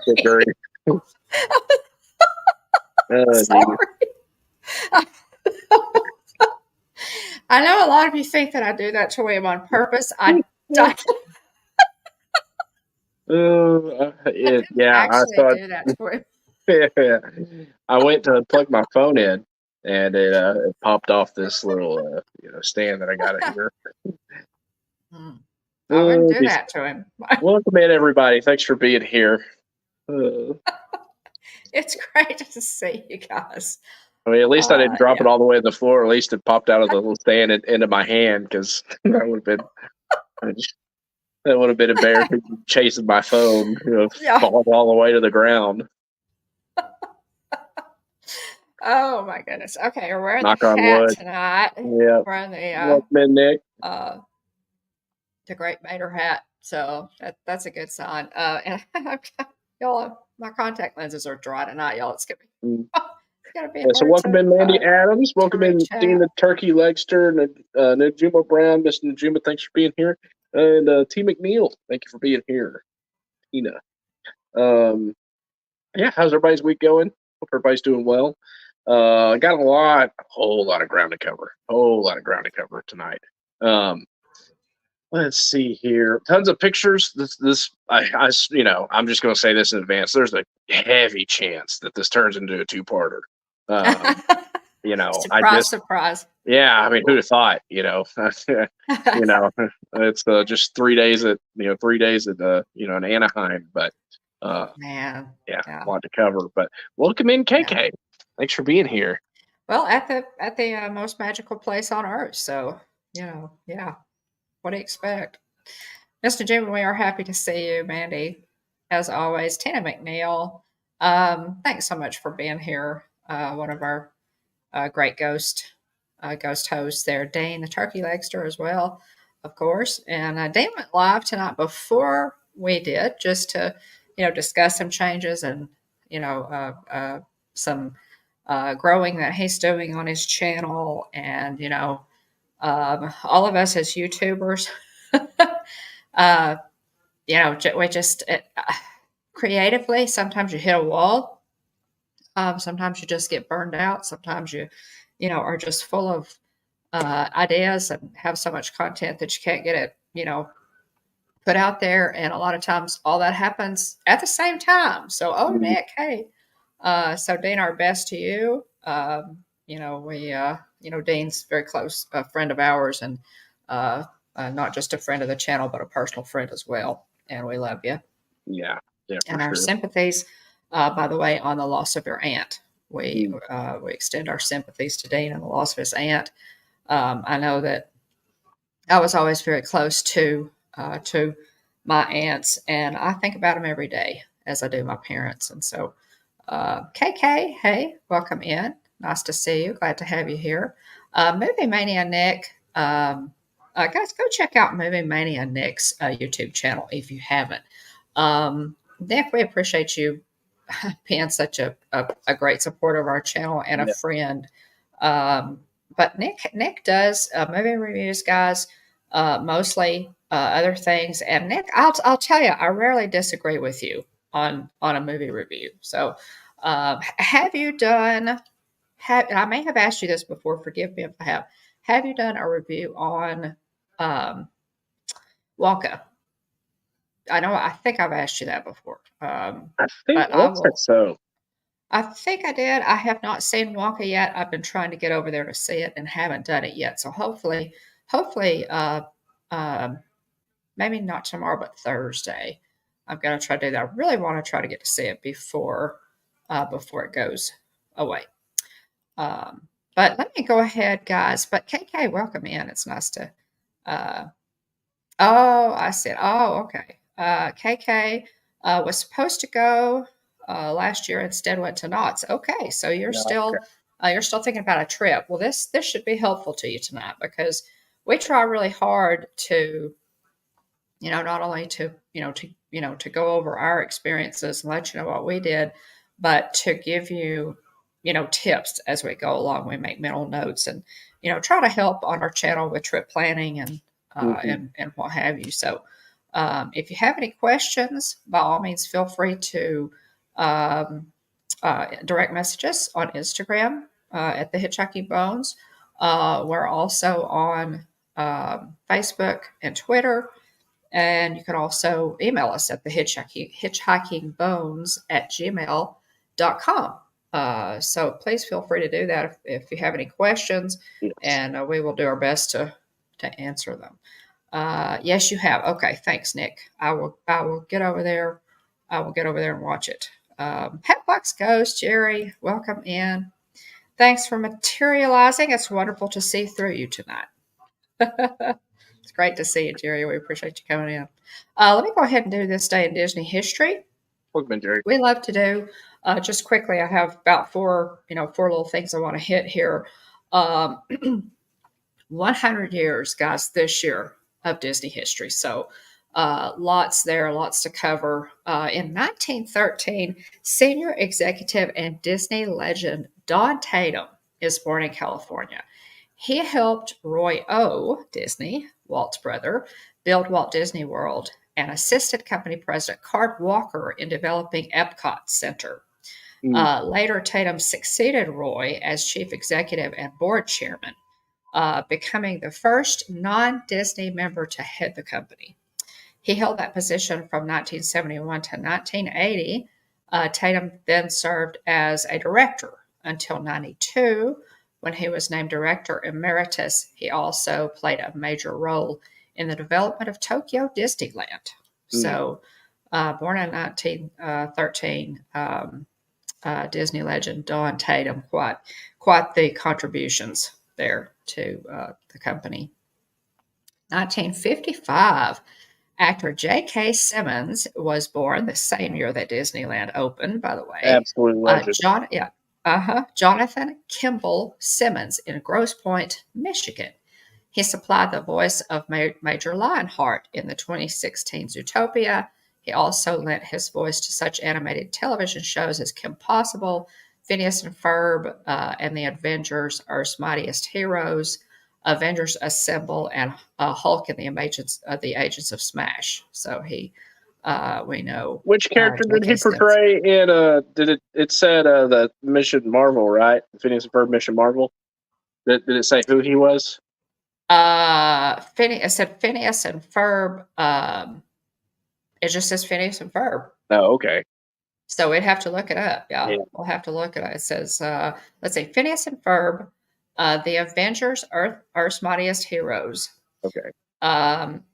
Sticker. Sorry. I know a lot of you think that I do that to William on purpose. I don't I actually thought. do that to him. I went to plug my phone in, and it popped off this little stand that I got it here. I wouldn't do that to him. Welcome in, everybody. Thanks for being here. It's great to see you guys. I mean, at least I didn't drop it all the way to the floor. At least it popped out of the little stand into my hand, because that would have been embarrassing chasing my phone, falling all the way to the ground. Oh my goodness. Okay, we're wearing Knock the on hat wood. tonight. Yeah. We're in the Welcome in, Nick. The Great Mater hat. So that's a good sign. And y'all, my contact lenses are dry tonight, y'all. It's gonna be so welcome in, Mandy Adams. Welcome in, Dean the Turkey Legster, Najuma Brown. Miss Najuma, thanks for being here. And T. McNeil, thank you for being here. Tina. How's everybody's week going? Hope everybody's doing well. I got a whole lot of ground to cover tonight. Let's see here. Tons of pictures. I'm just going to say this in advance. There's a heavy chance that this turns into a two-parter. Surprise. Yeah, I mean, who'd have thought? It's just 3 days at in Anaheim, but man, a lot to cover. But welcome in, KK. Yeah. Thanks for being here. Well, at the most magical place on earth. So what do you expect? Mr. Jim, we are happy to see you, Mandy. As always, Tina McNeil. Thanks so much for being here. One of our great ghost hosts there, Dane the Turkey Legster as well, of course. And Dane went live tonight before we did, just to discuss some changes and some growing that he's doing on his channel, and all of us as YouTubers, we just creatively, sometimes you hit a wall. Sometimes you just get burned out. Sometimes you are just full of ideas and have so much content that you can't get it, put out there. And a lot of times all that happens at the same time. So, Nick, hey. So Dean, our best to you. Dean's very close, a friend of ours, and not just a friend of the channel, but a personal friend as well. And we love you. Yeah. And our sympathies, by the way, on the loss of your aunt. We extend our sympathies to Dean on the loss of his aunt. I know that I was always very close to my aunts, and I think about them every day, as I do my parents. And so, KK, hey, welcome in. Nice to see you. Glad to have you here. Movie Mania Nick, guys, go check out Movie Mania Nick's YouTube channel if you haven't. Nick, we appreciate you being such a great supporter of our channel and a friend. But Nick does movie reviews, guys, mostly other things. And Nick, I'll tell you, I rarely disagree with you on a movie review. So have you done, I may have asked you this before, forgive me if I have you done a review on Wonka? I think I've asked you that before. I think so. I think I did. I have not seen Wonka yet. I've been trying to get over there to see it and haven't done it yet. So hopefully, maybe not tomorrow, but Thursday, I'm going to try to do that. I really want to try to get to see it before it goes away. But let me go ahead, guys. But KK, welcome in. It's nice to. I said, okay. KK was supposed to go last year, instead went to Knott's. Okay, so you're still thinking about a trip. Well, this should be helpful to you tonight, because we try really hard to, not only to go over our experiences and let you know what we did, but to give you, tips as we go along. We make mental notes and, try to help on our channel with trip planning and and what have you. So If you have any questions, by all means, feel free to um, direct message us on Instagram at the Hitchhiking Bones. We're also on Facebook and Twitter. And you can also email us at the hitchhikingbones@gmail.com. So please feel free to do that if you have any questions, Yes. and we will do our best to answer them. Yes, you have. Okay, thanks, Nick. I will get over there. I will get over there and watch it. Hatbox Ghost, Jerry, welcome in. Thanks for materializing. It's wonderful to see through you tonight. It's great to see you, Jerry. We appreciate you coming in. Let me go ahead and do this day in Disney history. Welcome in, Jerry. We love to do just quickly. I have about four little things I want to hit here. 100 years, guys, this year of Disney history. So lots there, lots to cover. In 1913, senior executive and Disney legend Don Tatum is born in California. He helped Roy O. Disney, Walt's brother, build Walt Disney World and assisted company president Cart Walker in developing Epcot Center. Later, Tatum succeeded Roy as chief executive and board chairman, becoming the first non-Disney member to head the company. He held that position from 1971 to 1980. Tatum then served as a director until 92, when he was named director emeritus. He also played a major role in the development of Tokyo Disneyland. So, born in 1913, Disney legend Don Tatum, quite the contributions there to the company. 1955, actor J.K. Simmons was born the same year that Disneyland opened, by the way. Absolute legend. Jonathan Kimball Simmons in Grosse Pointe, Michigan. He supplied the voice of Major Lionheart in the 2016 Zootopia. He also lent his voice to such animated television shows as Kim Possible, Phineas and Ferb, and The Avengers, Earth's Mightiest Heroes, Avengers Assemble, and Hulk and the Agents of Smash. So we know. Which character did he portray in? It said the Mission Marvel, right? Phineas and Ferb Mission Marvel. Did it say who he was? It said Phineas and Ferb. It just says Phineas and Ferb. Oh, okay. So we'd have to look it up. Yeah. We'll have to look it up. It says, let's see, Phineas and Ferb, the Avengers, Earth's Mightiest Heroes. Okay.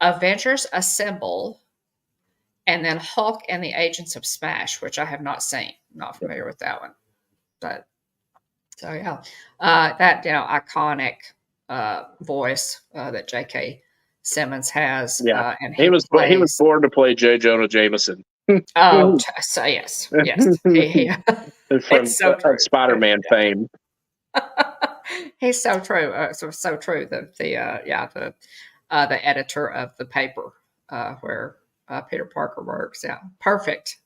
Avengers Assemble, and then Hulk and the Agents of Smash, which I have not seen. I'm not familiar with that one. But so yeah, that iconic voice that J.K. Simmons has. Yeah, and he was born to play J. Jonah Jameson. Oh, so yes. It's so true. Spider-Man fame. He's so true. So true. The editor of the paper where Peter Parker works. Yeah, perfect,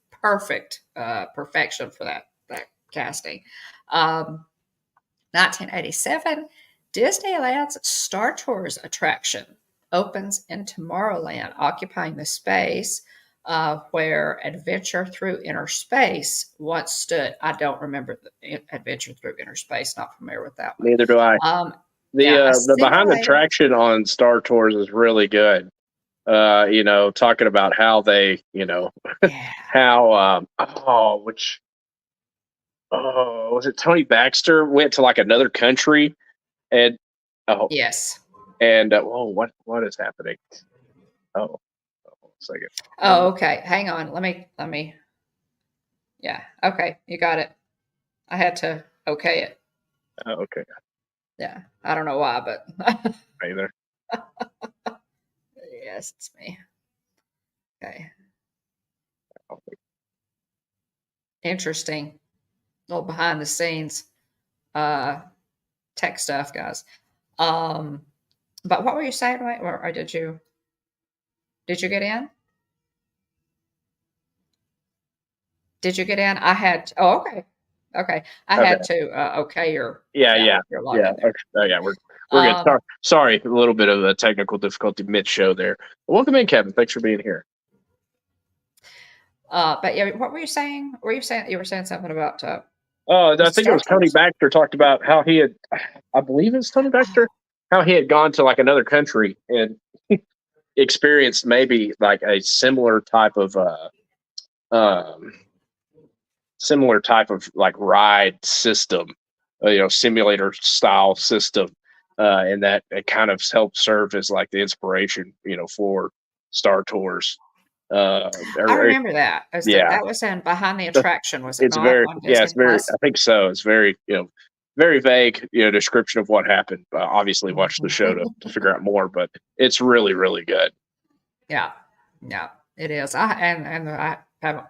perfection for that casting. 1987, Disneyland's Star Tours attraction opens in Tomorrowland, occupying the space where Adventure Through Inner Space once stood. I don't remember the Adventure Through Inner Space. Not familiar with that one. Neither do I. The behind the attraction on Star Tours is really good. Talking about how they, how was it Tony Baxter went to like another country and yes. And what is happening? Oh, a second. Oh, okay. Hang on. Let me. Yeah. Okay. You got it. I had to okay it. Oh, okay. Yeah. I don't know why, but either. Yes, it's me. Okay. Interesting. Little behind the scenes tech stuff, guys. But what were you saying, right? Or did you get in? Did you get in? I had. Oh, okay. Okay. I Okay. had to okay your Yeah. your Yeah. login there. Okay. Oh, yeah. We're good. Um, Sorry, a little bit of a technical difficulty mid show there. Welcome in, Kevin. Thanks for being here. but yeah, what were you saying? You were saying something about the I think it Star was Tony Tours? Baxter talked about how he had, I believe it's Tony Baxter, how he had gone to like another country and experienced maybe like a um, similar type of like ride system, simulator style system, and that it kind of helped serve as like the inspiration, for Star Tours. I Er, er, remember that. As yeah, that was in Behind the Attraction, was it it's not very, on yeah, Disney it's very. Plus? I think so. It's very, very vague, description of what happened. Obviously, watch the show to figure out more, but it's really, really good. Yeah, yeah, it is. I haven't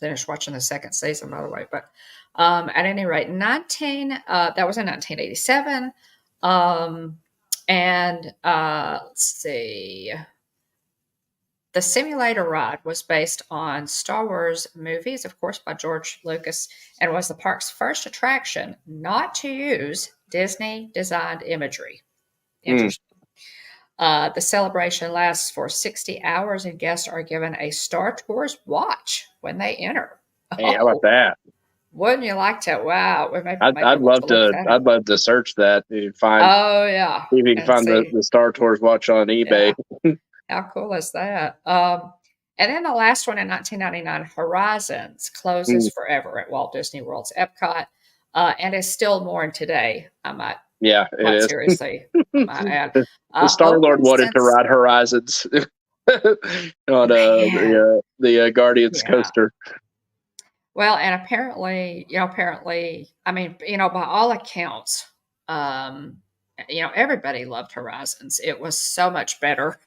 finished watching the second season, by the way. But at any rate, 19 that was in 1987, and let's see. The simulator ride was based on Star Wars movies, of course, by George Lucas, and was the park's first attraction not to use Disney designed imagery. Mm. Interesting. The celebration lasts for 60 hours, and guests are given a Star Tours watch when they enter. Hey, how about Oh, that? wouldn't you like to? Wow, we might be I'd able to love look to. that I'd up. love to search that and find Oh, yeah, see if you can and find see. the Star Tours watch on eBay. Yeah, how cool is that? And then the last one in 1999, Horizons, closes Mm, forever at Walt Disney World's Epcot, and is still mourned today. I might yeah, it quite is. seriously, I might add. The Star Lord Open wanted to since ride Horizons on man, the Guardians yeah. coaster. Well, and apparently, I mean, by all accounts, um, everybody loved Horizons. It was so much better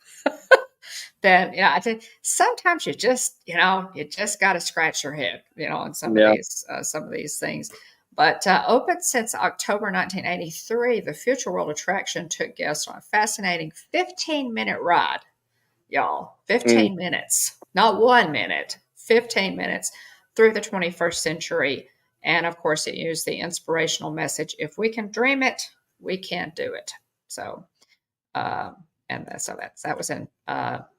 than, I think sometimes you just got to scratch your head, on Yeah. some of these things. But open since October 1983, the Future World attraction took guests on a fascinating 15-minute ride, y'all. Mm, 15 minutes, not 1 minute, 15 minutes through the 21st century. And of course, it used the inspirational message, if we can dream it, we can do it. So, um, that was in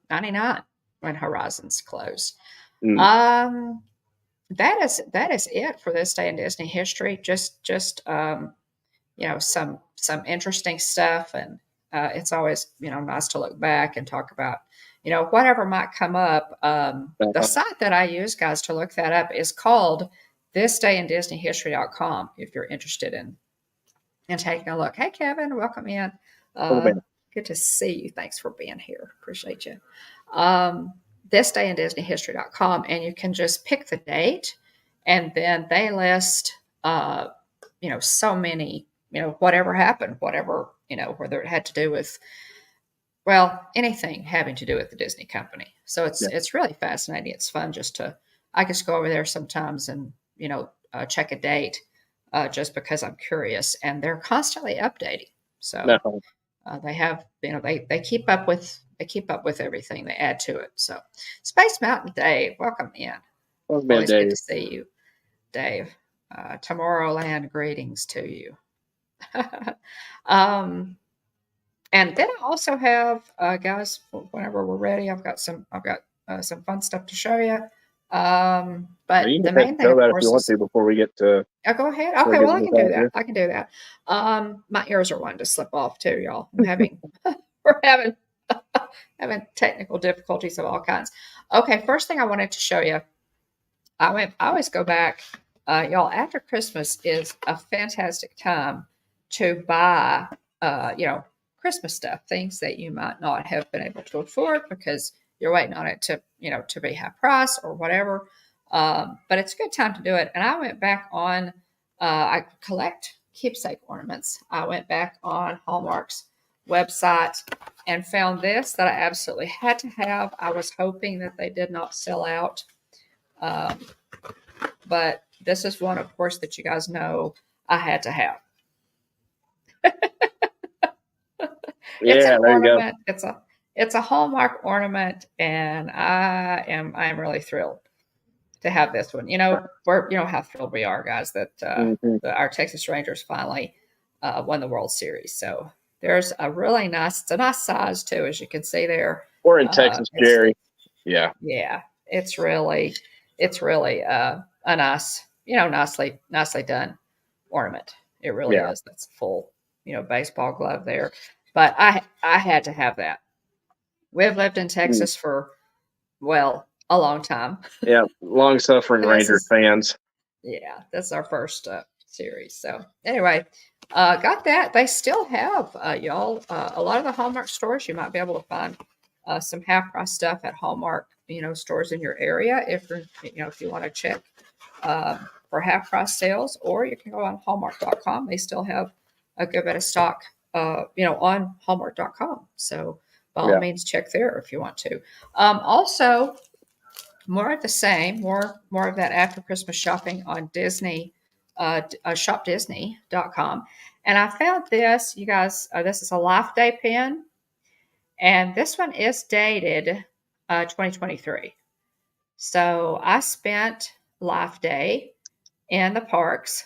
99 when Horizons closed. mm. Um, that is it for this day in Disney history. Just some interesting stuff, and it's always nice to look back and talk about whatever might come up. The Uh, site that I use, guys, to look that up is called thisdayindisneyhistory.com. If you're interested in taking a look. Hey, Kevin, welcome in. oh Uh, man. Good to see you. Thanks for being here. Appreciate you. Um, thisdayindisneyhistory.com, and you can just pick the date, and then they list, so many, whatever happened, whatever, whether it had to do with, well, anything having to do with the Disney company. So Yeah. it's really fascinating. It's fun I just go over there sometimes and, check a date, just because I'm curious, and they're constantly updating. So No. they have, they keep up with everything. They add to it. So, Space Mountain Dave, welcome in. Oh man, Always good Dave. to see you, Dave. Tomorrowland greetings to you. um, and then I also have, guys, whenever we're ready, I've got some fun stuff to show you. Well, But you can the go ahead main and thing, show of that if you course, want is, to before we get to oh, go ahead. start Okay, well, getting I this can do out that. here. I can do that. My ears are wanting to slip off too, y'all. I'm having we're having technical difficulties of all kinds. Okay, first thing I wanted to show you. I always go back, y'all. After Christmas is a fantastic time to buy, Christmas stuff, things that you might not have been able to afford because you're waiting on it to be high price or whatever. But it's a good time to do it. And I went back on. I collect keepsake ornaments. I went back on Hallmark's website and found this that I absolutely had to have. I was hoping that they did not sell out. Um, but this is one, of course, that you guys know I had to have. It's an Yeah, there you go. ornament. It's a Hallmark ornament, and I am really thrilled. to have this one. We're how thrilled we are, guys, that our Texas Rangers finally won the World Series. So there's a really nice, it's a nice size too, as you can see there. We're in Texas, Jerry. Yeah. Yeah. It's really a nice, nicely done ornament. It really is. That's a full, baseball glove there. But I had to have that. We've lived in Texas for, a long time. Yeah, long suffering Ranger fans. Yeah, that's our first series. So anyway, got that. They still have y'all. A lot of the Hallmark stores, you might be able to find some half price stuff at Hallmark, stores in your area. If you want to check for half price sales, or you can go on Hallmark.com. They still have a good bit of stock, on Hallmark.com. So by all means, check there if you want to. Also, more of the same, more of that after Christmas shopping on Disney, shopdisney.com. And I found this, you guys, this is a Life Day pin. And this one is dated 2023. So I spent Life Day in the parks.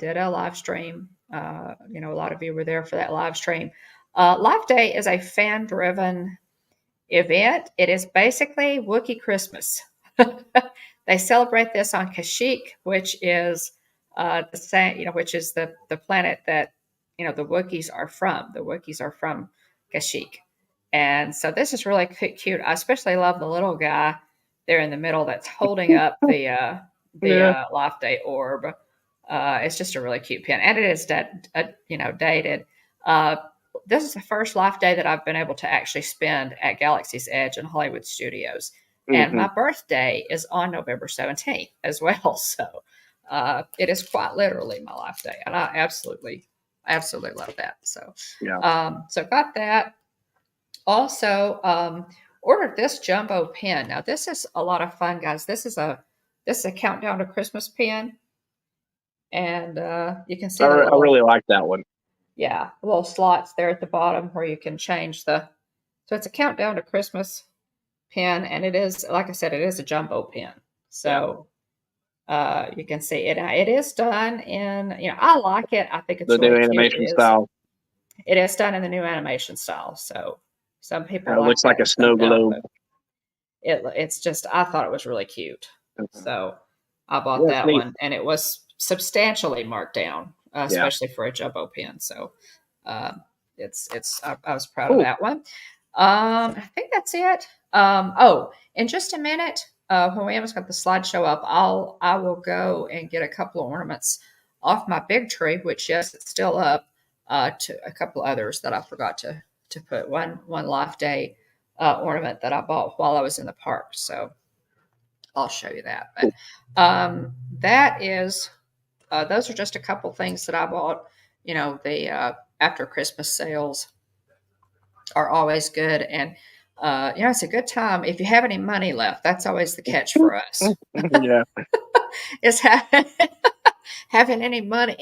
Did a live stream. A lot of you were there for that live stream. Life Day is a fan-driven event. It is basically Wookiee Christmas. They celebrate this on Kashyyyk, which is the same, which is the planet that the Wookiees are from. The Wookiees are from Kashyyyk, and so this is really cute. I especially love the little guy there in the middle that's holding up the Life Day orb. It's just a really cute pin, and it is dated. This is the first Life Day that I've been able to actually spend at Galaxy's Edge and Hollywood Studios. And my birthday is on November 17th as well. So it is quite literally my Life Day. And I absolutely love that. So, so got that. Also, ordered this jumbo pin. Now, this is a lot of fun, guys. This is a countdown to Christmas pin. And you can see I really like that one. Yeah, the little slots there at the bottom where you can change so it's a countdown to Christmas pin, and it is, like I said, it is a jumbo pin. So you can see it. It is done in, I like it. I think it's the really new animation style. It is done in the new animation style. So some people it looks like a snow globe. It's just, I thought it was really cute. So I bought that one, and it was substantially marked down, especially for a jumbo pin. So I was proud of that one. I think that's it. In just a minute, when William's got the slideshow up, I will go and get a couple of ornaments off my big tree, which yes, it's still up, to a couple others that I forgot to put. One Life Day ornament that I bought while I was in the park. So I'll show you that. But that is, those are just a couple things that I bought. The after Christmas sales are always good. And, it's a good time. If you have any money left, that's always the catch for us. Yeah. Is having any money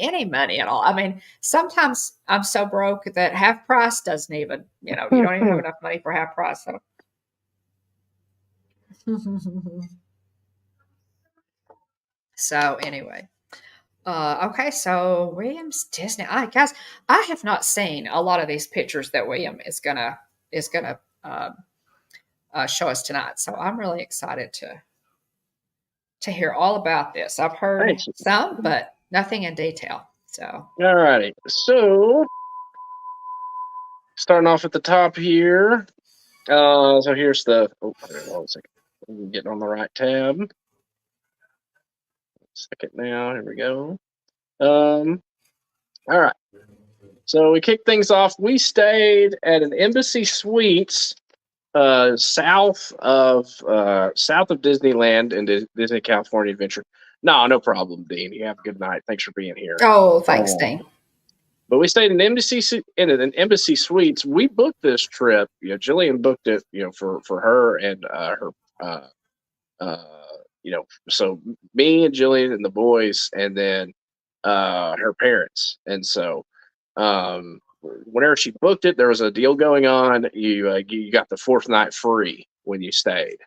at all. I mean, sometimes I'm so broke that half price doesn't even, you don't even have enough money for half price. So. So anyway, okay. So William's Disney. Guys, I have not seen a lot of these pictures that William is gonna show us tonight. So I'm really excited to hear all about this. I've heard some, but nothing in detail. So all righty. So starting off at the top here. So here's the. Oh, hold on a second. I'm getting on the right tab. Second now. Here we go. All right. So we kicked things off. We stayed at an Embassy Suites south of Disneyland and Disney California Adventure. No problem, Dean. You have a good night. Thanks for being here. Oh, thanks, Dean. But we stayed in an Embassy Suites. We booked this trip. Jillian booked it. For her and her. So me and Jillian and the boys, and then her parents. And so, whenever she booked it, there was a deal going on. You got the fourth night free when you stayed.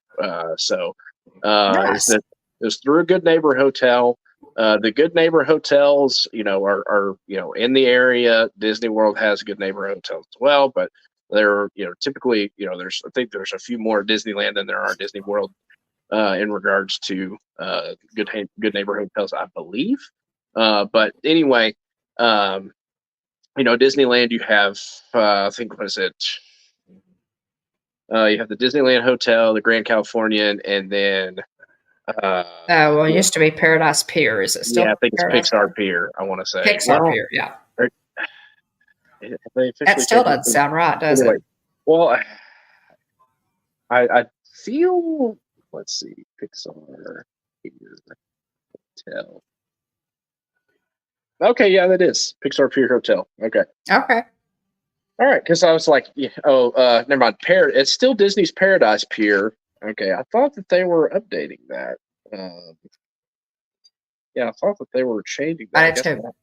Nice. It was through a Good Neighbor Hotel. The Good Neighbor hotels, are in the area. Disney World has Good Neighbor hotels as well, but they're typically I think there's a few more Disneyland than there are Disney World in regards to Good Neighbor hotels, I believe. But anyway, Disneyland, you have I think what is it? You have the Disneyland Hotel, the Grand Californian, and then Well, it used to be Paradise Pier. Is it yeah, still I think it's Paradise Pixar Pier? Pier. I want to say. Pixar Well, Pier, yeah. have they That officially still changed doesn't it? sound right, does Anyway, it? well, I feel. Let's see, Pixar Pier Hotel. Okay, yeah, that is Pixar Pier Hotel. Okay. Okay. All right, because I was like, never mind. It's still Disney's Paradise Pier. Okay, I thought that they were updating that. Yeah, I thought that they were changing that. I I did guess too. not.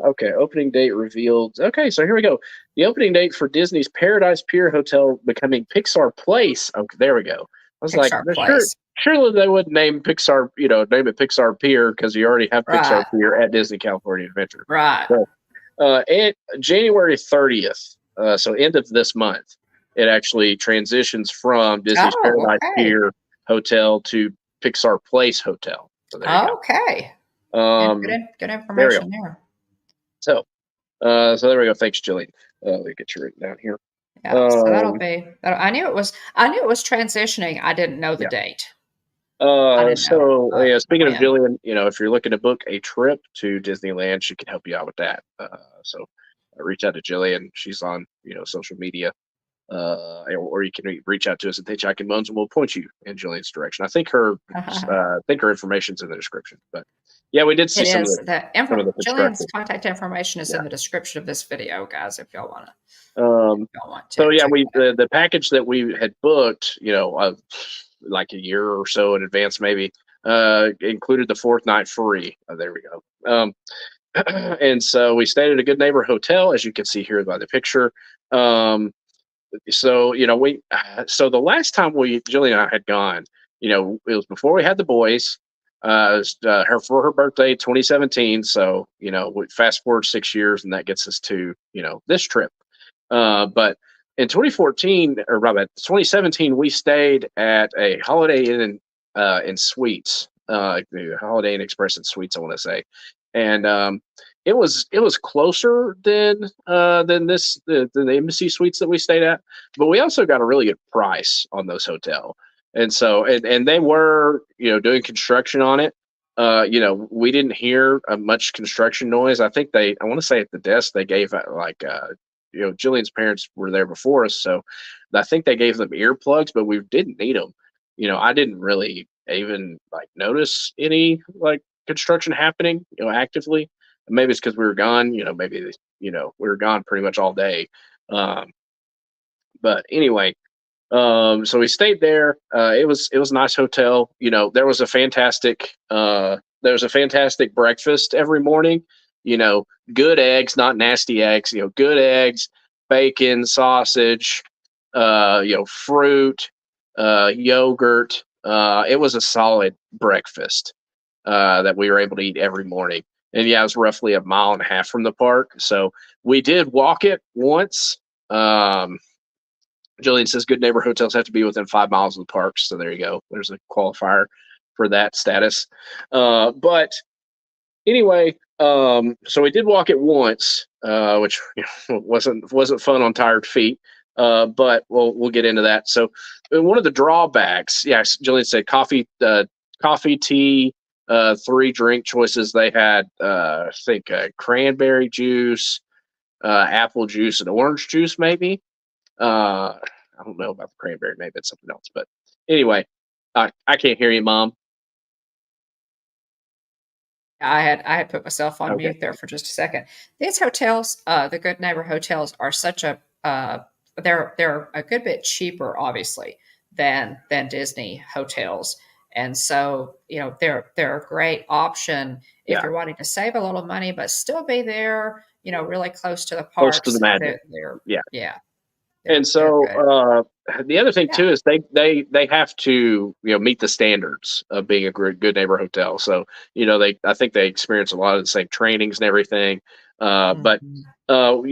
Okay, opening date revealed. Okay, so here we go. The opening date for Disney's Paradise Pier Hotel becoming Pixar Place. Okay, there we go. I was like, Pixar sure, Place. surely they wouldn't name Pixar, name it Pixar Pier because you already have Pixar Right. Pier at Disney California Adventure. Right. So, and January 30th, so end of this month, it actually transitions from Disney's Oh, Paradise okay. Pier Hotel to Pixar Place Hotel. So there you Okay. go. Good information there. So, so there we go. Thanks, Jillian. Let me get you written down here. Yeah. So I knew it was transitioning. I didn't know the Yeah. date. I didn't know Speaking of when. Jillian, if you're looking to book a trip to Disneyland, she can help you out with that. So reach out to Jillian. She's on, social media. Or you can reach out to us at Hitchhiking Bones, and we'll point you in Jillian's direction. I think her information's in the description. But yeah, we did see It some of is. the Jillian's construction. contact information is Yeah. in the description of this video, guys, if y'all want to. So yeah, check we it out. the package that we had booked, like a year or so in advance, maybe, included the fourth night free. There we go. And so we stayed at a Good Neighbor Hotel, as you can see here by the picture. So so the last time Jillian and I had gone, it was before we had the boys. It was, her for her birthday, 2017. So we fast forward 6 years, and that gets us to this trip. But in 2014 or rather 2017, we stayed at a Holiday Inn in Suites, the Holiday Inn Express and Suites, I want to say, and it was closer than the Embassy Suites that we stayed at, but we also got a really good price on those hotel, and so and they were doing construction on it. We didn't hear much construction noise. I want to say at the desk they gave like Jillian's parents were there before us, so I think they gave them earplugs, but we didn't need them. I didn't really even like notice any like construction happening, actively. Maybe it's because we were gone. Maybe we were gone pretty much all day. But anyway, so we stayed there. It was a nice hotel. There was a fantastic breakfast every morning. Good eggs, not nasty eggs. Good eggs, bacon, sausage, fruit, yogurt. It was a solid breakfast that we were able to eat every morning. And yeah, it was roughly a mile and a half from the park. So we did walk it once. Jillian says Good Neighbor hotels have to be within 5 miles of the parks. So there you go. There's a qualifier for that status. But anyway, so we did walk it once, which wasn't fun on tired feet. But we'll get into that. So one of the drawbacks, yes, Jillian said coffee, tea, 3 drink choices. They had, I think, cranberry juice, apple juice, and orange juice, maybe. I don't know about the cranberry. Maybe it's something else. But anyway, I can't hear you, Mom. I had put myself on Okay. mute there for just a second. These hotels, the Good Neighbor hotels, are such a they're a good bit cheaper, obviously, than Disney hotels, and so they're a great option if Yeah. you're wanting to save a little money but still be there, really close to the Close to parks. the magic. They're Yeah. yeah. And They're good. so the other thing Yeah. too is they have to meet the standards of being a good neighbor hotel. So I think they experience a lot of the same trainings and everything. But Mhm.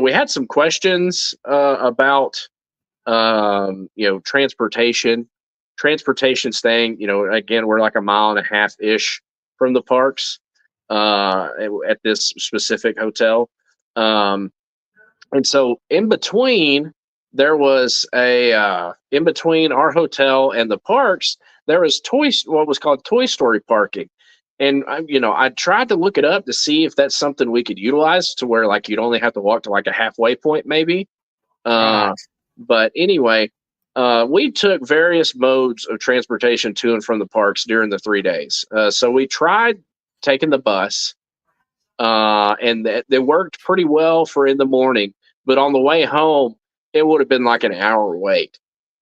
we had some questions about transportation staying. Again, we're like a mile and a half ish from the parks at this specific hotel. Um, and so in between, there was a in between our hotel and the parks, there was what was called Toy Story parking. And I tried to look it up to see if that's something we could utilize to where like you'd only have to walk to like a halfway point maybe. Uh, Right. but anyway, we took various modes of transportation to and from the parks during the 3 days. So we tried taking the bus, and they worked pretty well for in the morning. But on the way home, it would have been like an hour wait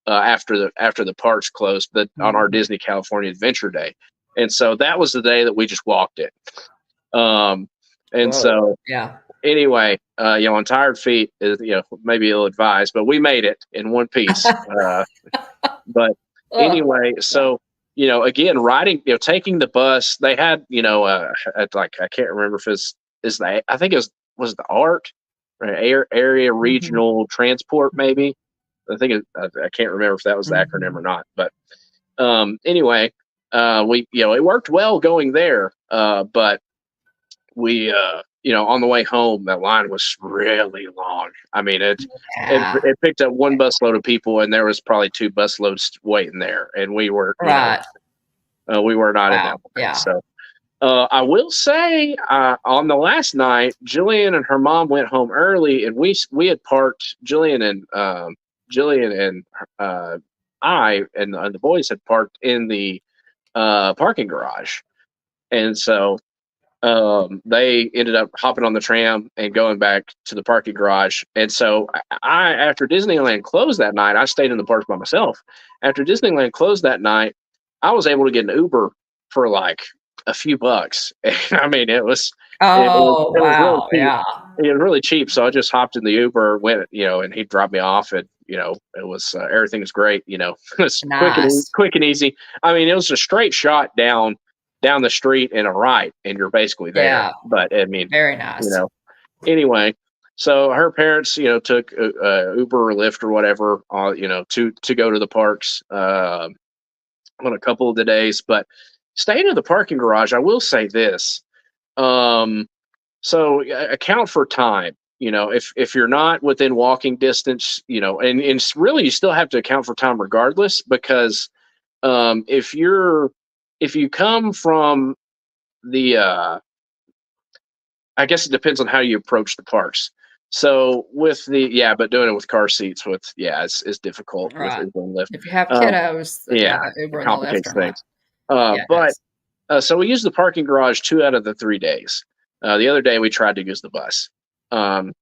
after the parks closed, but on our Mhm. Disney California Adventure Day, and so that was the day that we just walked it. Um, and Whoa. so Yeah. anyway, on tired feet is maybe ill advised, but we made it in one piece. But Ugh. anyway, Yeah. so again, riding, taking the bus, they had, at like I can't remember if it's is the I think it was the ART, right, area Mhm. regional transport maybe. I can't remember if that was the acronym Mhm. or not, but anyway, we it worked well going there, but we on the way home that line was really long. I mean it Yeah. it picked up one busload of people and there was probably two busloads waiting there, and we were Right. we were not in that Wow. line. Yeah. So I will say, on the last night, Jillian and her mom went home early, and we had parked. Jillian and I and the boys had parked in the parking garage, and so they ended up hopping on the tram and going back to the parking garage. And so after Disneyland closed that night, I stayed in the park by myself. After Disneyland closed that night, I was able to get an Uber for like a few bucks. I mean, Oh, it was really wow. cheap. Yeah. It was really cheap. So I just hopped in the Uber, went, and he dropped me off, and it was everything was great. It's Nice. quick and easy. I mean, it was a straight shot down the street and a right, and you're basically there. Yeah. But I mean, Very you nice. know, anyway, so her parents, took Uber or Lyft or whatever, to go to the parks on a couple of the days. But staying in the parking garage, I will say this. Um, so account for time. If you're not within walking distance, and really you still have to account for time regardless, because if you come from the I guess it depends on how you approach the parks. So with but doing it with car seats is difficult with Right. Uber and Lyft. If you have Um, kiddos, yeah, the it Uber and the Lyft complicates are not. things. Yeah, it But does. so we used the parking garage 2 out of the 3 days. The other day we tried to use the bus. Um,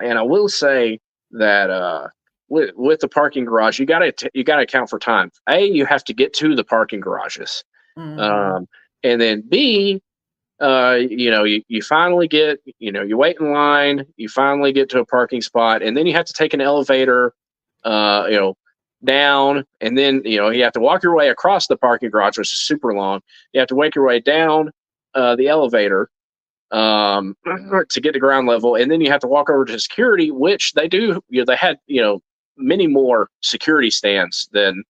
and I will say that with the parking garage, you gotta account for time. You have to get to the parking garages, Mhm. um, and then B, you finally you wait in line, you finally get to a parking spot, and then you have to take an elevator, uh, you know, down, and then you have to walk your way across the parking garage, which is super long. You have to make your way down the elevator to get to ground level, and then you have to walk over to security, which they do. They had many more security stands than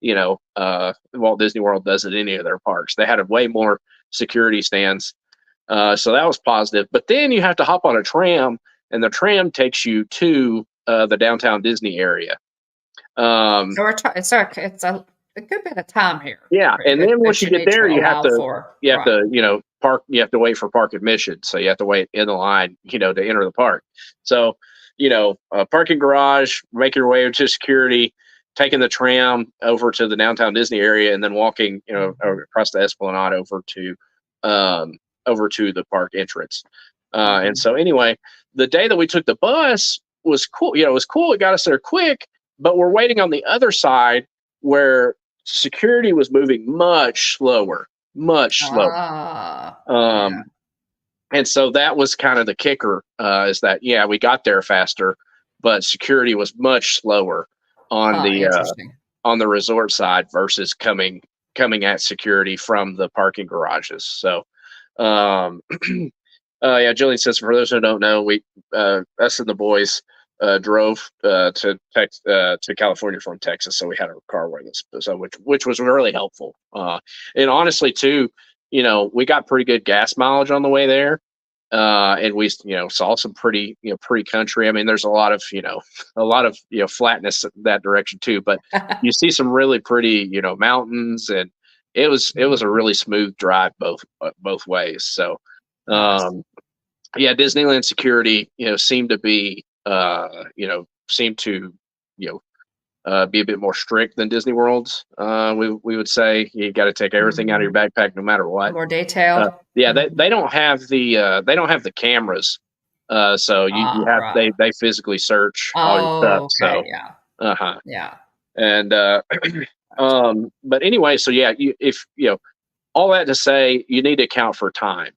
Walt Disney World does at any of their parks. They had a way more security stands, so that was positive. But then you have to hop on a tram, and the tram takes you to the downtown Disney area. Um, So it's a good bit of time here yeah, and then once that you you get need to there, allow for. you have Right. to park. You have to wait for park admission, so you have to wait in the line, to enter the park. So parking garage, make your way to security, taking the tram over to the downtown Disney area, and then walking Mhm. across the Esplanade um, over to the park entrance. And Mhm. so anyway, the day that we took the bus was cool. It was cool. It got us there quick, but we're waiting on the other side where security was moving much slower. Ah, yeah. Um, and so that was kind of the kicker, is that, yeah, we got there faster, but security was much slower on Interesting. the resort side versus coming at security from the parking garages. So, um, yeah, Jillian says for those who don't know, we us and the boys drove to California from Texas, so we had our car with us, so which was really helpful. And honestly, too, we got pretty good gas mileage on the way there. And we saw some pretty country. I mean, there's a lot of flatness that direction too, but you see some really pretty mountains, and it was a really smooth drive both ways. So Nice. yeah, Disneyland security seemed to be seemed to you be a bit more strict than Disney World's. We would say you got to take everything out of your backpack no matter what. More detailed. Yeah, they don't have the cameras, so you have Right. they physically search all your stuff. Oh, okay. So Yeah. uh-huh. Yeah. And Gotcha. but anyway, so yeah, if all that to say, you need to account for time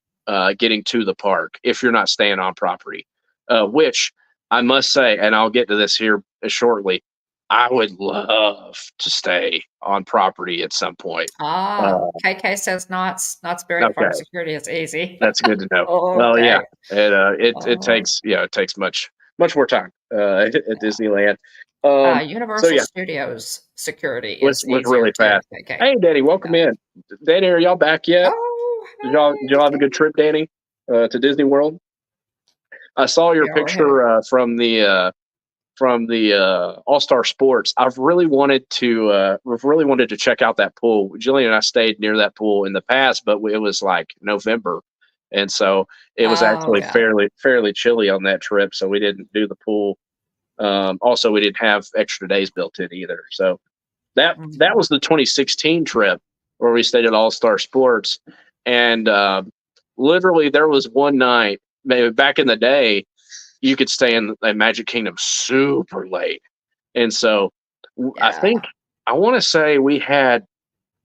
getting to the park if you're not staying on property, which I must say, and I'll get to this here shortly. I would love to stay on property at some point. KK says Knott's Berry Okay, Farm security is easy. that's good to know. Well, yeah, Okay. it Oh. takes much more time at Disneyland. So Universal yeah, Studios security was is was easier really too, fast. KK. Hey, Danny, welcome Yeah. in. Danny, are y'all back yet? Oh, Did y'all have a good trip, Danny, to Disney World? I saw your yeah, we're having. picture from the All Star Sports. We've really wanted to check out that pool. Jillian and I stayed near that pool in the past, but it was like November, and so it was Oh actually yeah. fairly chilly on that trip. So we didn't do the pool. Also, we didn't have extra days built in either. So that Mhm. was the 2016 trip where we stayed at All Star Sports, and literally there was one night, maybe back in the day, you could stay in Magic Kingdom super late. And so I think Yeah. I want to say we had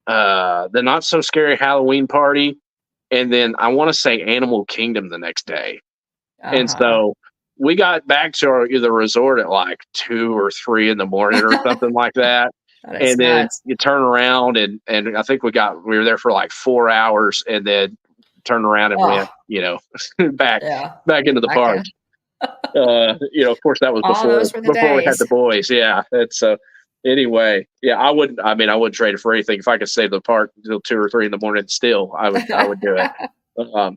the Not So Scary Halloween party, and then I want to say Animal Kingdom the next day. And Uh-huh. so we got back to the resort at like 2 or 3 in the morning or something like that. That is And then nuts. you turn around, and I think we were there for like 4 hours, and then turned around and Oh, went, back yeah. back into the Back park. in. Of course, that was Oh, before those were the before we had the days. boys. Yeah, it's anyway. Yeah, I wouldn't. I mean, I wouldn't trade it for anything. If I could stay at the park until 2 or 3 in the morning, still, I would do it. Um,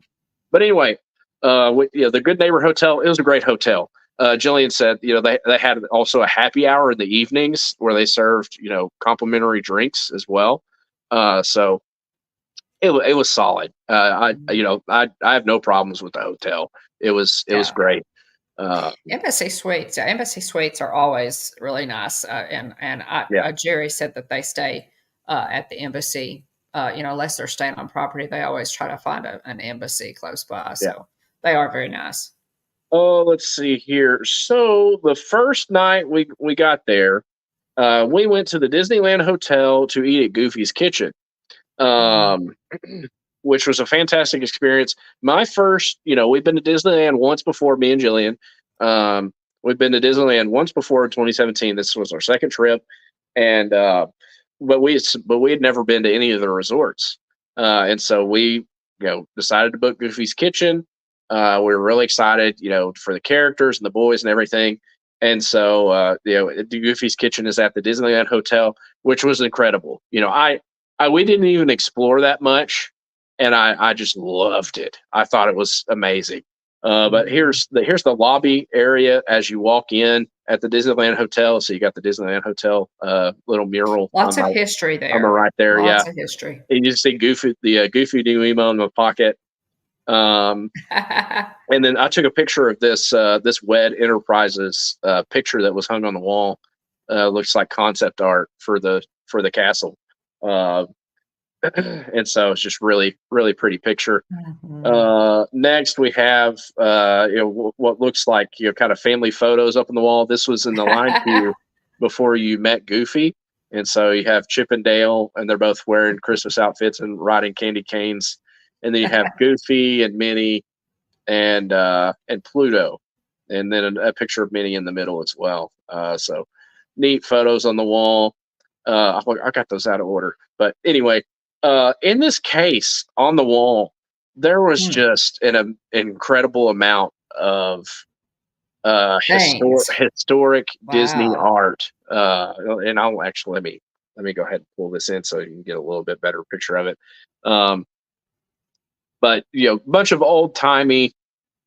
but anyway, the Good Neighbor Hotel. It was a great hotel. Jillian said, they had also a happy hour in the evenings where they served, complimentary drinks as well. So it was solid. I have no problems with the hotel. It was Yeah. great. Uh, Embassy suites are always really nice, yeah, Jerry said that they stay at the embassy. Unless they're staying on property, they always try to find an embassy close by. yeah. So they are very nice. Oh, let's see here. So the first night we got there, we went to the Disneyland Hotel to eat at Goofy's Kitchen, Mhm. um, which was a fantastic experience. My first, we've been to Disneyland once before, me and Jillian. We've been to Disneyland once before in 2017. This was our second trip, and but we had never been to any of the resorts, and so we decided to book Goofy's Kitchen. We were really excited, for the characters and the boys and everything. And so, the Goofy's Kitchen is at the Disneyland Hotel, which was incredible. We didn't even explore that much, and I just loved it. I thought it was amazing. But Mhm. here's the lobby area as you walk in at the Disneyland Hotel. So you got the Disneyland Hotel little mural Lots of history on my there. right there. Yeah, Lots of history. and you see Goofy, the Goofy Emo in my pocket. Um, and then I took a picture of this Wed Enterprises picture that was hung on the wall. Looks like concept art for the castle. Uh, and so it's just really pretty picture. Mhm. Next we have what looks like kind of family photos up on the wall. This was in the line queue before you met Goofy, and so you have Chip and Dale, and they're both wearing Christmas outfits and riding candy canes. And then you have Goofy and Minnie and Pluto. and then a picture of Minnie in the middle as well. So neat photos on the wall. I got those out of order, but anyway, in this case on the wall, there was Hmm. just an incredible amount of Things. historic Disney Wow. art. And I'll actually let me go ahead and pull this in so you can get a little bit better picture of it. Um, but a bunch of old timey,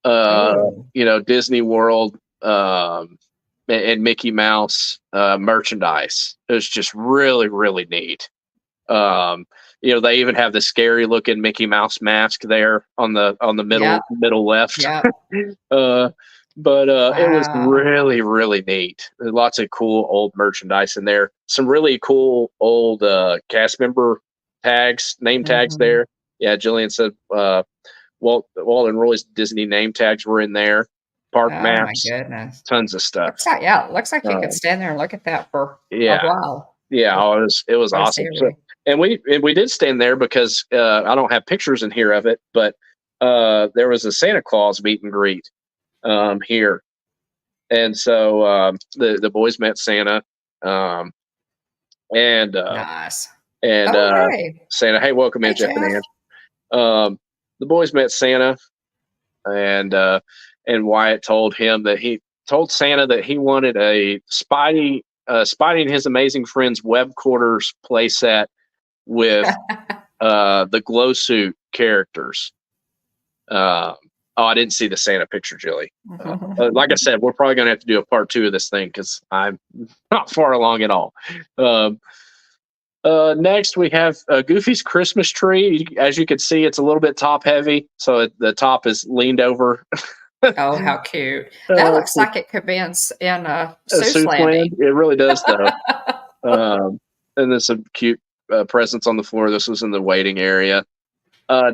Oh. Disney World and Mickey Mouse merchandise. It was just really, really neat. They even have the scary looking Mickey Mouse mask there on the Yep. middle left. Yep. uh, but it was Wow. really, really neat. There's lots of cool old merchandise in there. Some really cool old cast member name tags Hmm. there. Yeah, Jillian said Walt and Roy's Disney name tags were in there. Park Oh my maps, goodness. tons of stuff. Looks like you could Um, stand there and look at that for a yeah, while. yeah, Just it was so awesome. So, serious. and we did stand there because I don't have pictures in here of it, but there was a Santa Claus meet and greet here, and so the boys met Santa, um, and uh, Nice. and Oh, hey. Santa, hey, welcome in, Hey, Jeff and Jeff. Ange. The boys met Santa, and Wyatt told Santa that he wanted a Spidey and His Amazing Friends web quarters playset with the glow suit characters. Oh, I didn't see the Santa picture, Jilly. Like I said, we're probably going to have to do a part 2 of this thing because I'm not far along at all. Um, Next, we have Goofy's Christmas tree. As you can see, it's a little bit top heavy, so the top is leaned over. Oh, how cute. That uh, looks like it could be in Seuss Seuss Landing. Land. It really does, though. And there's some cute presents on the floor. This was in the waiting area.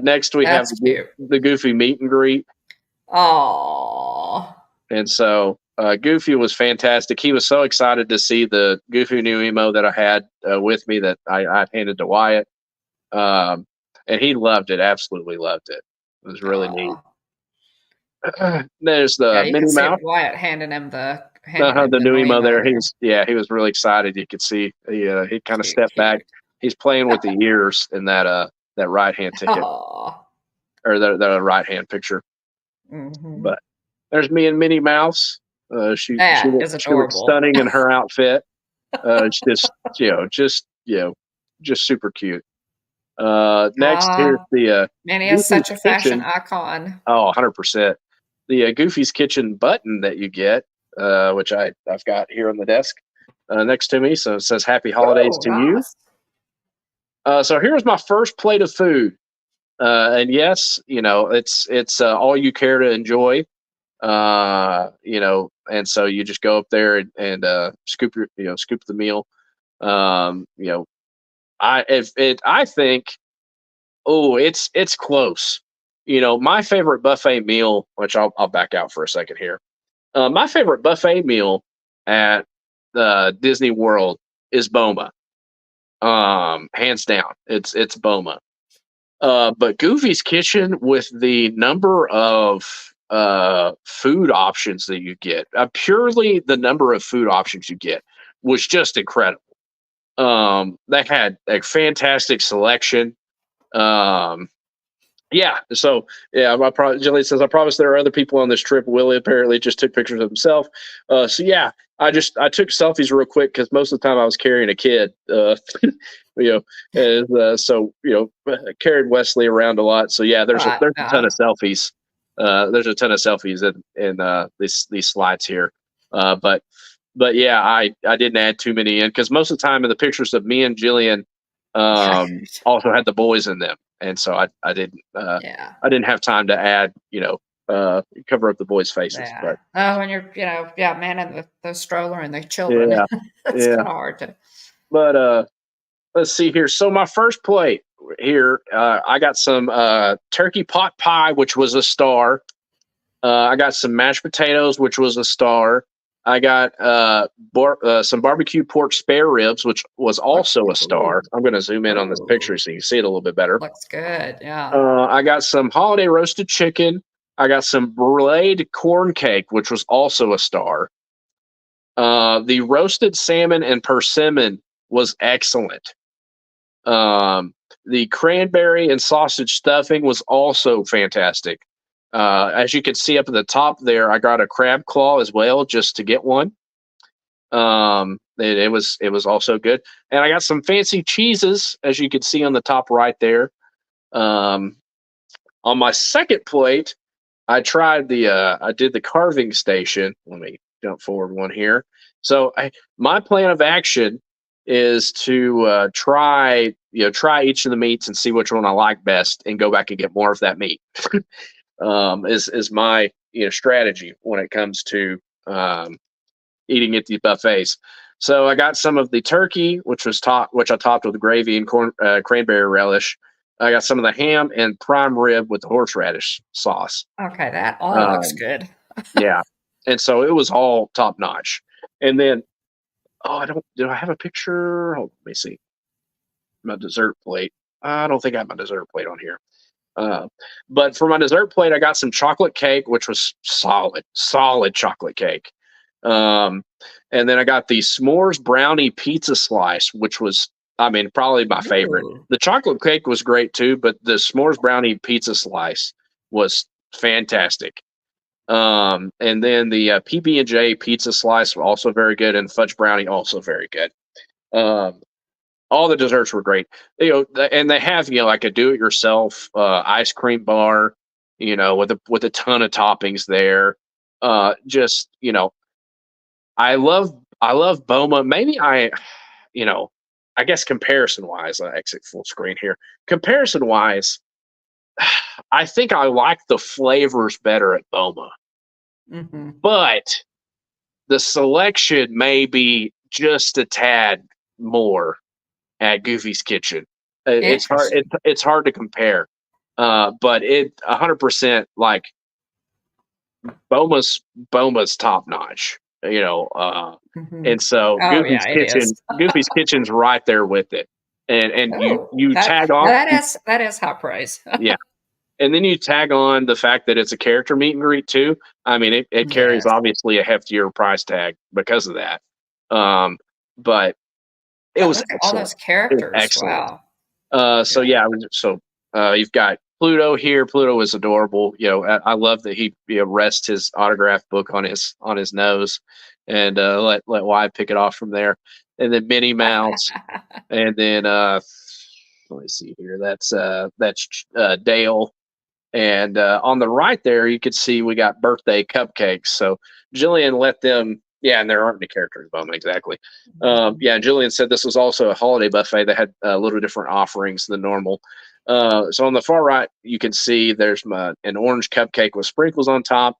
Next, we have That's cute. the Goofy meet and greet. Oh. And so Goofy was fantastic. He was so excited to see the Goofy new emo that I had with me that I handed to Wyatt. And he loved it, absolutely loved it. It was really neat. Oh. There's Yeah, the you can Minnie see Mouse, Wyatt handing him the the new new emo emo there. there. He was really excited. You could see he kind of Cute, stepped back. cute. He's playing with the ears in that right hand ticket Oh. or the right hand picture. Hmm. But there's me and Minnie Mouse. That is She looked adorable. stunning in her outfit. It's just just super cute. Next, here's Ah, the Minnie is Goofy's such a fashion Kitchen. icon. Oh, 100%. The Goofy's Kitchen button that you get, which I've got here on the desk next to me. So it says Happy Holidays Oh, to you. nice. So here's my first plate of food. And yes, it's all you care to enjoy. And so you just go up there and scoop the meal. Um, you know, I think, oh, it's close. My favorite buffet meal, which I'll back out for a second here. My favorite buffet meal at Disney World is Boma. Hands down, it's Boma. But Goofy's Kitchen, with the number of food options that you get, purely the number of food options you get, was just incredible. They had a fantastic selection. Um, yeah, so yeah, Jillian says I promise there are other people on this trip. Willie apparently just took pictures of himself. So yeah, I took selfies real quick because most of the time I was carrying a kid. So carried Wesley around a lot. So yeah, Right. there's a ton of selfies. There's a ton of selfies in these slides here. But yeah, I didn't add too many in because most of the time in the pictures of me and Jillian also had the boys in them, and so Yeah. I didn't have time to add cover up the boys' faces. Yeah. But Oh, when you're, man in the stroller and the children, yeah, it's yeah. kind of hard to. But let's see here. So my first plate here, I got some turkey pot pie, which was a star. I got some mashed potatoes, which was a star. I got some barbecue pork spare ribs, which was Looks also a good. star. I'm going to zoom in on this Oh, picture so you can see it a little bit better. looks good. Yeah. I got some holiday roasted chicken. I got some Braid corn cake, which was also a star. The roasted salmon and persimmon was excellent. The cranberry and sausage stuffing was also fantastic. As you can see up at the top there, I got a crab claw as well, just to get one. It was also good, and I got some fancy cheeses, as you can see on the top right there. Um, on my second plate, I did the carving station. Let me jump forward one here. So my plan of action is to try each of the meats and see which one I like best, and go back and get more of that meat. Is my strategy when it comes to eating at these buffets. So I got some of the turkey, which I topped with gravy and cranberry relish. I got some of the ham and prime rib with the horseradish sauce. Okay, that all looks Um, good. yeah, and so it was all top notch. And then, oh, I don't. Do I have a picture? Hold on, let me see my dessert plate. I don't think I have my dessert plate on here. Uh, but for my dessert plate, I got some chocolate cake, which was solid chocolate cake. Um, and then I got the s'mores brownie pizza slice, which was, I mean, probably my favorite. Ooh. The chocolate cake was great too, but the s'mores brownie pizza slice was fantastic. And then the PB&J pizza slice was also very good, and fudge brownie also very good. Um, all the desserts were great. And they have like a do-it-yourself ice cream bar, with a ton of toppings there. Just I love Boma. Maybe I guess comparison wise, I exit full screen here. Comparison wise, I think I like the flavors better at Boma, Hmm. but the selection may be just a tad more at Goofy's Kitchen. It's hard. Interesting. It's hard to compare, but it 100% like Boma's top notch. Hmm. And so Oh yeah, it is. Goofy's Kitchen's right there with it, and you Oh, you that tag on, that is high praise. yeah, and then you tag on the fact that it's a character meet and greet too. I mean, it carries Yes. obviously a heftier price tag because of that. Um, but it But was look at all excellent. those It was characters. excellent. Wow. So Yeah. yeah, you've got Pluto here. Pluto is adorable. I love that he rests his autograph book on his nose, and let Wyatt pick it off from there. And then Minnie Mouse, and then let me see here. That's Dale, and on the right there you can see we got birthday cupcakes. So Jillian let them. Yeah, and there aren't any characters above them exactly. Mhm. Yeah, Jillian said this was also a holiday buffet that had a little different offerings than normal. So on the far right, you can see there's an orange cupcake with sprinkles on top,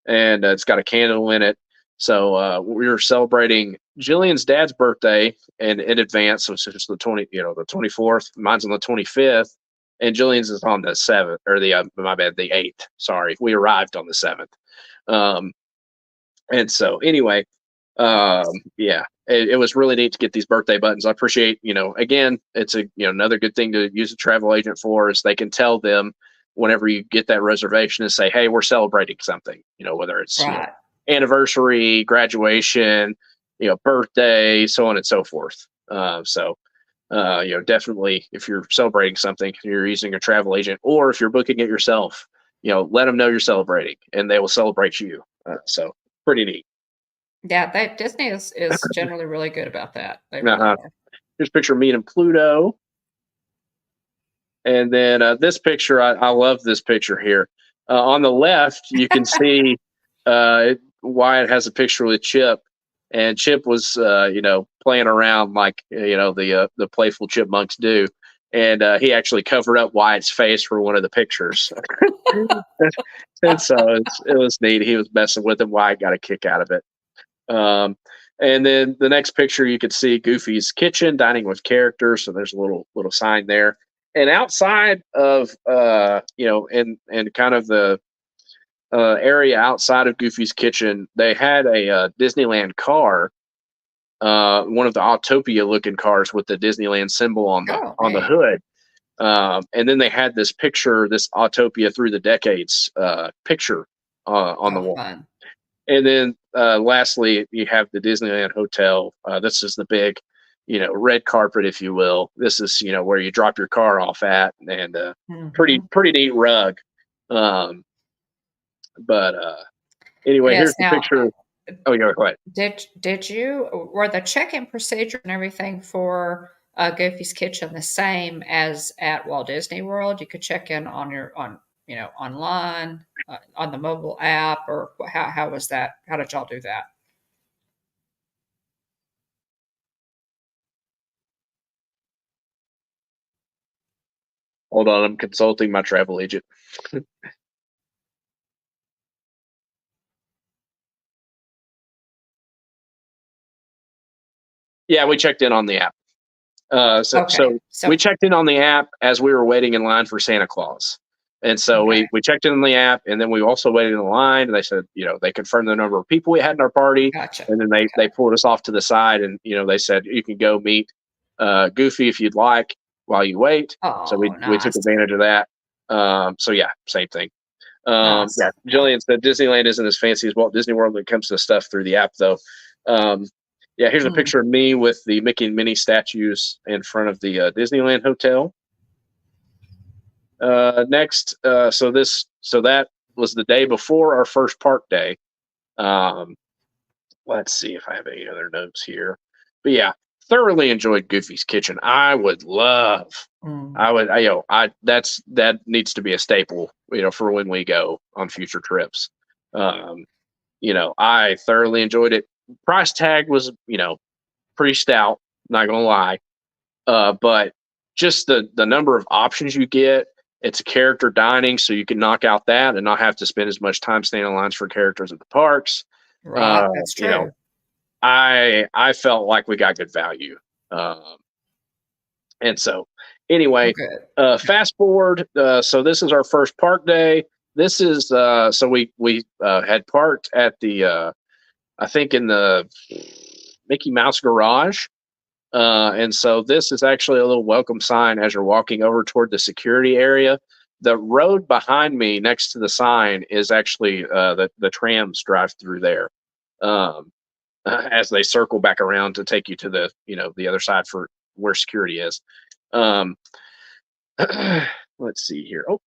and it's got a candle in it. So we were celebrating Jillian's dad's birthday in advance, so it's the 24th. Mine's on the 25th, and Jillian's is on the 7th, or my bad, the 8th. Sorry, we arrived on the 7th. Um, and so anyway, Nice. yeah, it was really neat to get these birthday buttons. I appreciate, again, it's another good thing to use a travel agent for is they can tell them whenever you get that reservation and say, hey, we're celebrating something, whether it's, Right. anniversary, graduation, birthday, so on and so forth. Definitely if you're celebrating something, you're using a travel agent, or if you're booking it yourself, let them know you're celebrating and they will celebrate you. So pretty neat. Yeah, Disney is generally really good about that. They really Uh-huh. are. Here's a picture of me and Pluto. And then this picture, I love this picture here. On the left, you can see Wyatt has a picture with Chip, and Chip was, playing around like the playful chipmunks do, and he actually covered up Wyatt's face for one of the pictures, and so it was neat. He was messing with him. Wyatt got a kick out of it. Um, and then the next picture, you can see Goofy's kitchen, dining with characters. So there's a little sign there. And outside of in kind of the area outside of Goofy's kitchen, they had a Disneyland car, one of the Autopia looking cars with the Disneyland symbol on the Oh, on the neat. hood. And then they had this picture, this Autopia through the decades picture on the Oh, wall. fun. And then lastly, you have the Disneyland Hotel. This is the big, red carpet, if you will. This is, where you drop your car off at, and Mm-hmm. pretty neat rug. Um, but anyway, Yes. here's the Now, picture. Oh, yeah, go ahead. did you were the check-in procedure and everything for Goofy's Kitchen the same as at Walt Disney World? You could check in online on the mobile app, or how was that? How did y'all do that? Hold on, I'm consulting my travel agent. Yeah, we checked in on the app. So, Okay, so we so checked in on the app as we were waiting in line for Santa Claus. And so okay, we checked in on the app, and then we also waited in the line, and they said, they confirmed the number of people we had in our party. gotcha. And then they Okay. pulled us off to the side, and, they said, you can go meet Goofy if you'd like while you wait. So Oh, we took nice, advantage of that. So yeah, same thing. nice. Yeah, Yeah. Jillian said Disneyland isn't as fancy as Walt Disney World when it comes to stuff through the app, though. Um, yeah, here's a Hmm. picture of me with the Mickey and Minnie statues in front of the Disneyland Hotel. Next, so that was the day before our first park day. Um, let's see if I have any other notes here. But yeah, thoroughly enjoyed Goofy's Kitchen. I would love. Mm. I would. That needs to be a staple. For when we go on future trips. Um, I thoroughly enjoyed it. Price tag was, pretty stout. Not gonna lie. But just the number of options you get. It's character dining, so you can knock out that and not have to spend as much time standing in lines for characters at the parks. Right, Uh, that's you know, true. I felt like we got good value. And so Well, anyway, good. fast forward. So this is our first park day. This is so we had parked at the I think in the Mickey Mouse garage. And so this is actually a little welcome sign as you're walking over toward the security area. The road behind me next to the sign is actually the trams drive through there. Um, as they circle back around to take you to the other side for where security is. Um, let's see here. Oh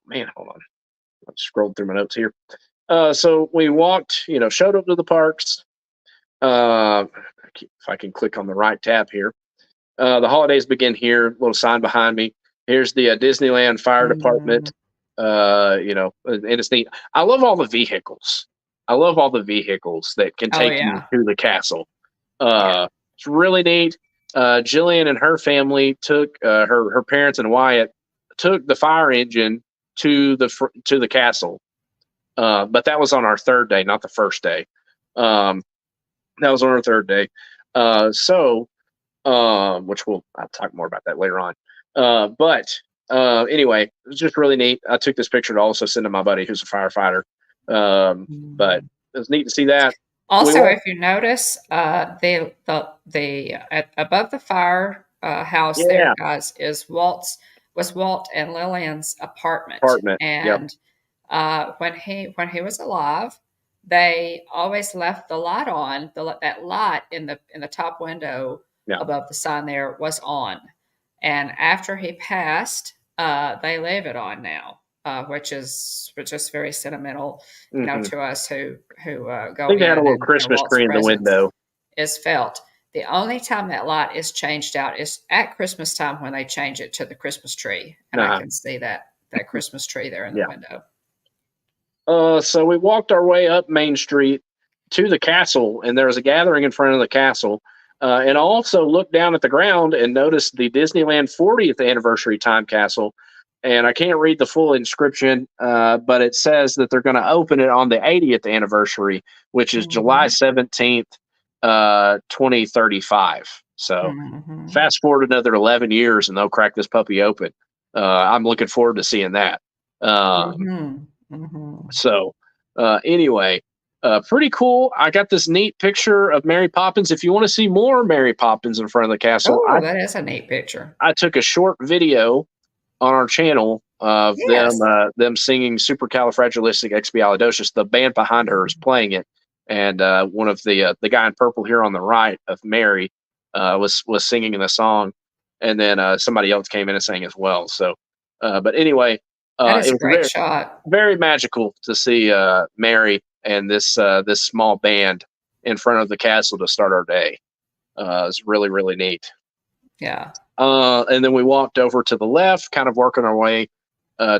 man, hold on. I scrolled through my notes here. So we walked, showed up to the parks. If I can click on the right tab here. The holidays begin here. Little sign behind me. Here's the Disneyland Fire Mm. Department. And it's neat. I love all the vehicles. I love all the vehicles that can Oh, take you yeah. to the castle. Yeah. It's really neat. Jillian and her family took her parents and Wyatt took the fire engine to the castle. But that was on our third day, not the first day. Um, that was on our third day. So which I'll talk more about that later on. But anyway, it was just really neat. I took this picture to also send to my buddy who's a firefighter. But Mhm. it was neat to see that. We Also, walked, if you notice, above the fire house there, yeah, guys, was Walt and Lillian's apartment, apartment. Yep. and when he was alive, they always left the light on. That light in the top window Yeah. above the sign there was on, and after he passed, they leave it on now, which is very sentimental, Hmm. to us who I go think they had a in, little and Christmas Walt's tree in the presence window. is felt. The only time that light is changed out is at Christmas time when they change it to the Christmas tree, and I Nah. can see that Christmas tree there in the Yeah. window. So we walked our way up Main Street to the castle, and there was a gathering in front of the castle. And I also looked down at the ground and noticed the Disneyland 40th anniversary time capsule. And I can't read the full inscription, but it says that they're going to open it on the 80th anniversary, which is July Mhm. 17th, 2035. So Mhm. fast forward another 11 years and they'll crack this puppy open. I'm looking forward to seeing that. Um, Mhm. Mhm. so, anyway, pretty cool. I got this neat picture of Mary Poppins. If you want to see more Mary Poppins in front of the castle, Oh, that is a neat picture. I took a short video on our channel of Yes. them singing Supercalifragilisticexpialidocious. The band behind her is playing it, and one of the guy in purple here on the right of Mary was singing the song, and then somebody else came in and sang as well. So, but anyway, That is it a was great shot. very magical to see Mary and this small band in front of the castle to start our day. It's really, really neat. Yeah. And then we walked over to the left, kind of working our way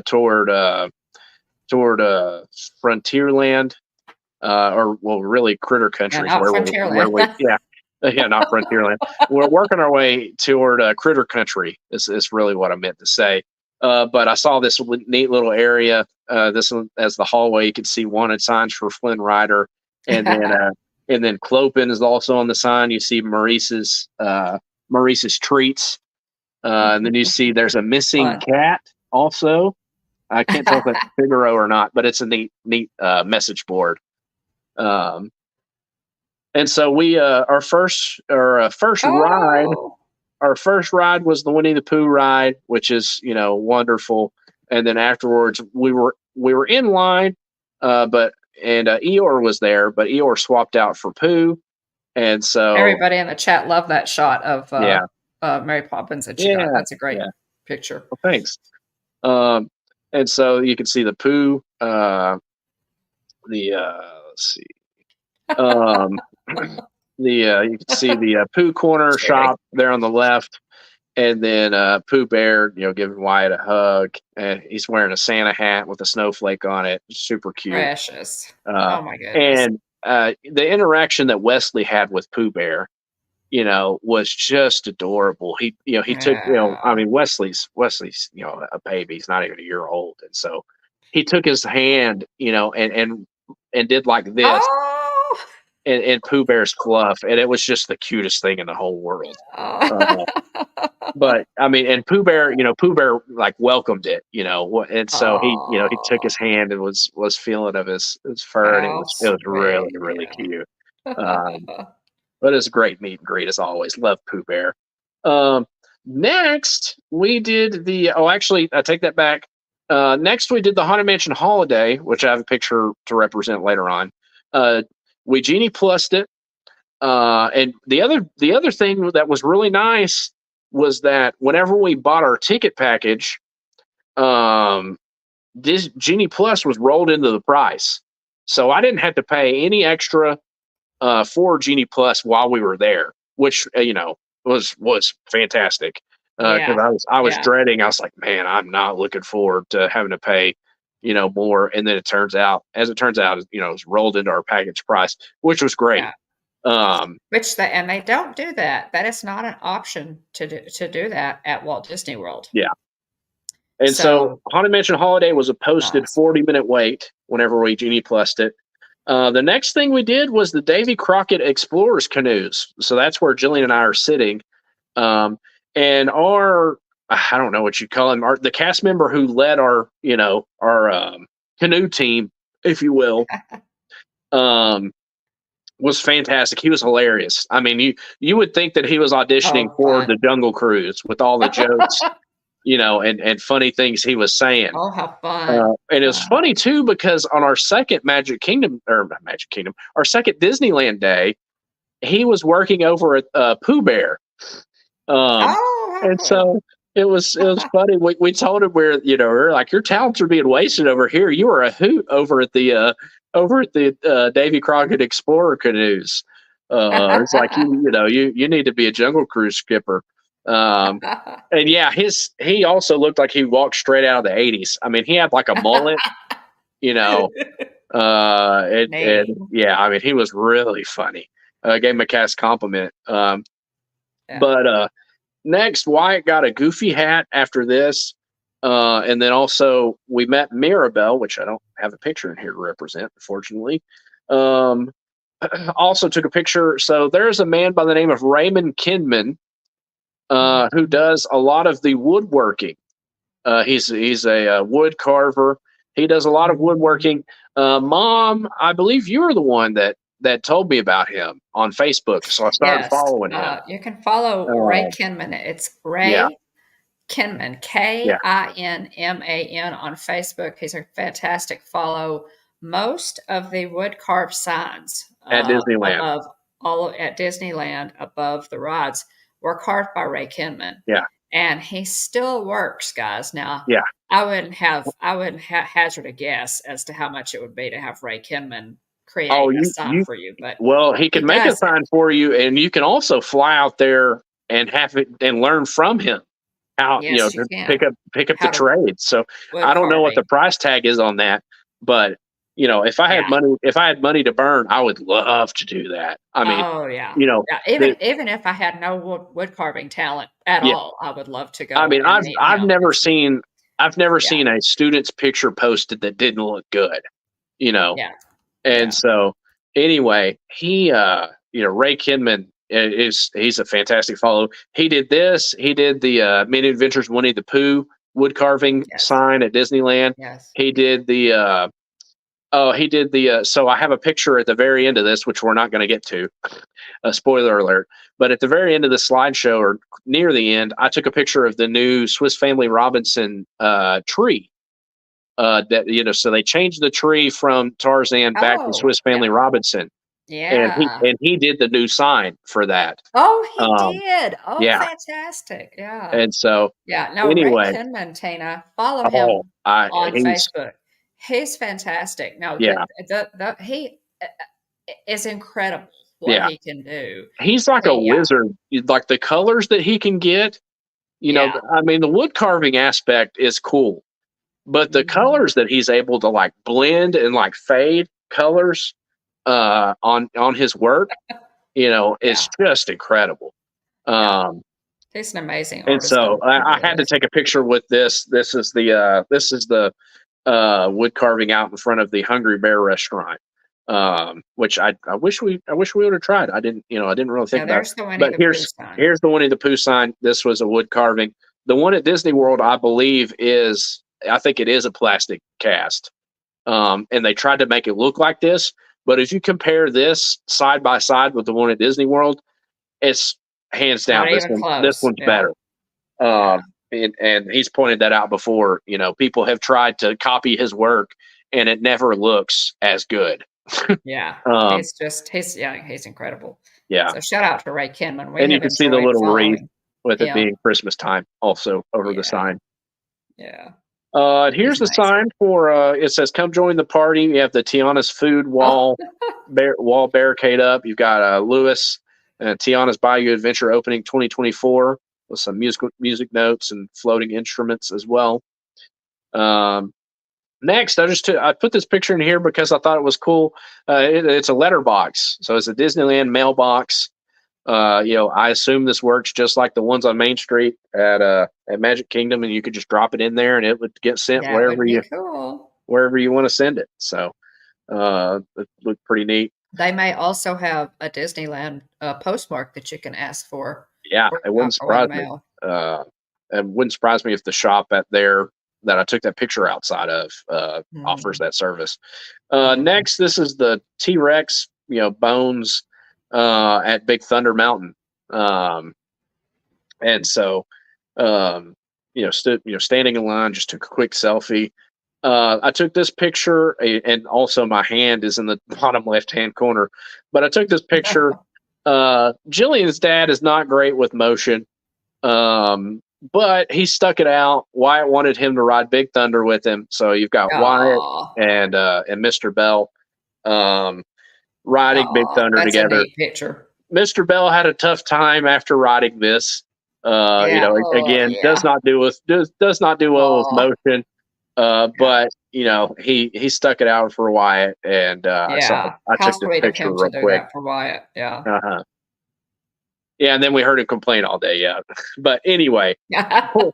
toward Frontierland, or well, really Critter Yeah, Country is not where Frontierland. we yeah, not Frontierland. We're working our way toward Critter Country. Is really what I meant to say. But I saw this neat little area. This one, as the hallway, you can see wanted signs for Flynn Rider, and then Clopin is also on the sign. You see Maurice's treats. And then you see there's a missing Fun. cat also. I can't tell if that's Figaro or not, but it's a neat message board. And so we our first ride Oh, was the Winnie the Pooh ride, which is wonderful. And then afterwards we were in line, but Eeyore was there, but Eeyore swapped out for Pooh, and so everybody in the chat loved that shot of yeah. Mary Poppins that you Yeah, got. That's a great yeah. picture. Well, thanks. And so you can see the Pooh, let's see, you can see the Pooh corner shop there on the left, and then Pooh Bear, giving Wyatt a hug, and he's wearing a Santa hat with a snowflake on it. Super cute. Precious. Oh my goodness. And the interaction that Wesley had with Pooh Bear, was just adorable. He took, I mean, Wesley's, a baby. He's not even a year old. And so he took his hand, and did like this Oh. in Pooh Bear's fluff. And it was just the cutest thing in the whole world. Oh. But I mean, and Pooh Bear, like welcomed it, and so he took his hand and was feeling of his fur, and it was really, really cute. But it's a great meet and greet as always. Love Pooh Bear. Next, we did actually, I take that back. Next, we did the Haunted Mansion Holiday, which I have a picture to represent later on. We Genie Plussed it. And the other thing that was really nice was that whenever we bought our ticket package, this Genie Plus was rolled into the price. So I didn't have to pay any extra for Genie Plus while we were there, which was fantastic. Because I was dreading. I was like, man, I'm not looking forward to having to pay more. And then it turns out it was rolled into our package price, which was great. Yeah. And they don't do that. That is not an option to do that at Walt Disney World. Yeah. And so Haunted Mansion Holiday was a posted 40-minute wait whenever we Genie Plussed it. The next thing we did was the Davy Crockett Explorers canoes. So that's where Jillian and I are sitting. And our, I don't know what you call him, the cast member who led our canoe team, if you will, was fantastic. He was hilarious. I mean, you would think that he was auditioning for the Jungle Cruise with all the jokes, and funny things he was saying. Oh, how fun. And it was funny too, because on our second our second Disneyland day, he was working over at Pooh Bear. And so it was funny. We told him we're like, your talents are being wasted over here. You were a hoot over at the Davy Crockett Explorer canoes. It's like you need to be a Jungle Cruise skipper. And yeah, he also looked like he walked straight out of the 80s. I mean, he had like a mullet, and yeah, I mean, he was really funny. Gave him a cast compliment. But next, Wyatt got a Goofy hat after this. And then also we met Mirabelle, which I don't have a picture in here to represent, unfortunately. Also took a picture. So there's a man by the name of Raymond Kinman, who does a lot of the woodworking. He's a wood carver. He does a lot of woodworking. Mom, I believe you were the one that told me about him on Facebook, so I started following him. You can follow Ray Kinman. It's Ray Kinman, Yeah, Kinman on Facebook. He's a fantastic follow. Most of the wood carved signs at Disneyland. above at Disneyland above the rides were carved by Ray Kinman, Yeah, and he still works, guys. Now, yeah. I wouldn't hazard a guess as to how much it would be to have Ray Kinman Oh, create a sign you for you, but well, he he can make a does it. sign for you, and you can also fly out there and have it and learn from him how, Yes, you to can. pick up the How to trade. So wood I don't know what the carving. price tag is on that, but Yeah. if I had money to burn, I would love to do that. I mean, Oh, yeah. you know, Yeah, the even if I had no wood carving talent at yeah. all, I would love to I go mean, and meet I've him. never seen Yeah, a student's picture posted that didn't look good. You know, yeah, And yeah. so anyway, Ray Kidman he's a fantastic follow. He did this. He did the Many Adventures of Winnie the Pooh wood carving Yes, sign at Disneyland. yes. He did the so I have a picture at the very end of this, which we're not going to get to. A spoiler alert. But at the very end of the slideshow, or near the end, I took a picture of the new Swiss Family Robinson tree. So they changed the tree from Tarzan back to Oh, Swiss Family yeah, Robinson, and yeah. he did the new sign for that. Oh, he Um, did. Oh, yeah, fantastic. Yeah. and so Yeah, no, Ray anyway, Kinman, Tina, follow oh, him on he's Facebook. He's fantastic. No, yeah, he is incredible what yeah, he can do. he's like a Yeah, wizard. Like the colors that he can get, yeah. I mean, the wood carving aspect is cool, but the Mhm. colors that he's able to like blend and like fade colors on his work, is Yeah, just incredible. yeah. Um, He's an amazing and artist. so He I really had to is. take a picture with this. This is the wood carving out in front of the Hungry Bear restaurant, which I wish we would have tried. I didn't really think Now about it. there's the Winnie But the Pooh sign. here's the Winnie the Pooh sign. This was a wood carving. The one at Disney World, I believe, I think it is a plastic cast. And they tried to make it look like this. But if you compare this side by side with the one at Disney World, it's hands down Not even this close. one's Yeah, better. yeah, And he's pointed that out before. People have tried to copy his work, and it never looks as good. yeah. Um, He's incredible. yeah, So shout out to Ray Kinman. We and you have can see the enjoyed little wreath following with it him. being Christmas time also over the Yeah, sign. yeah. Here's He's the amazing. sign for it says "Come join the party." You have the Tiana's food Oh, wall barricade up. You've got Lewis and Tiana's Bayou Adventure opening 2024 with some music notes and floating instruments as well. Um, Next, I put this picture in here because I thought it was cool. It's a letterbox, so it's a Disneyland mailbox. I assume this works just like the ones on Main Street at Magic Kingdom, and you could just drop it in there, and it would get sent that would be cool. wherever you want to send it. So it looked pretty neat. They may also have a Disneyland postmark that you can ask for Yeah, it wouldn't or in the surprise me. mail. It wouldn't surprise me if the shop at there that I took that picture outside of offers Mhm, that service. mhm. Next, this is the T-Rex, bones at Big Thunder Mountain, and so standing in line, just took a quick selfie. I took this picture, and also my hand is in the bottom left hand corner. But I took this picture. Jillian's dad is not great with motion, but he stuck it out. Wyatt wanted him to ride Big Thunder with him, so you've got Wyatt Aw, and Mr. Bell um, riding Big aw, Thunder that's a together. neat picture. Mr. Bell had a tough time after riding this. Yeah, oh, Again, yeah. does not do well with Aw, motion. yeah, But he stuck it out for Wyatt, and so yeah. I How took this sweet of picture him to real do quick. that for Wyatt. Yeah. Uh-huh. Yeah, and then we heard him complain all day. Yeah, but anyway, po-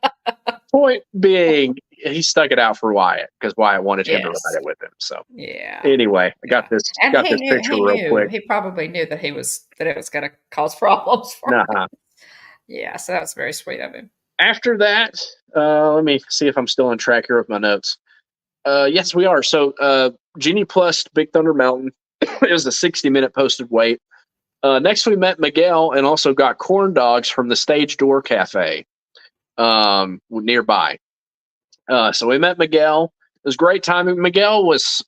point being, he stuck it out for Wyatt because Wyatt wanted him to ride Yes. it with him. So Yeah. anyway, I Yeah. And got this picture he real knew, quick. he probably knew that it was gonna cause problems for him. Uh-huh. Yeah, so that was very sweet of him. After that, let me see if I'm still on track here with my notes. Yes, we are. So Genie Plus Big Thunder Mountain. It was a 60-minute posted wait. Next, we met Miguel and also got corn dogs from the Stage Door Cafe. nearby. So we met Miguel. It was a great time. And Miguel was,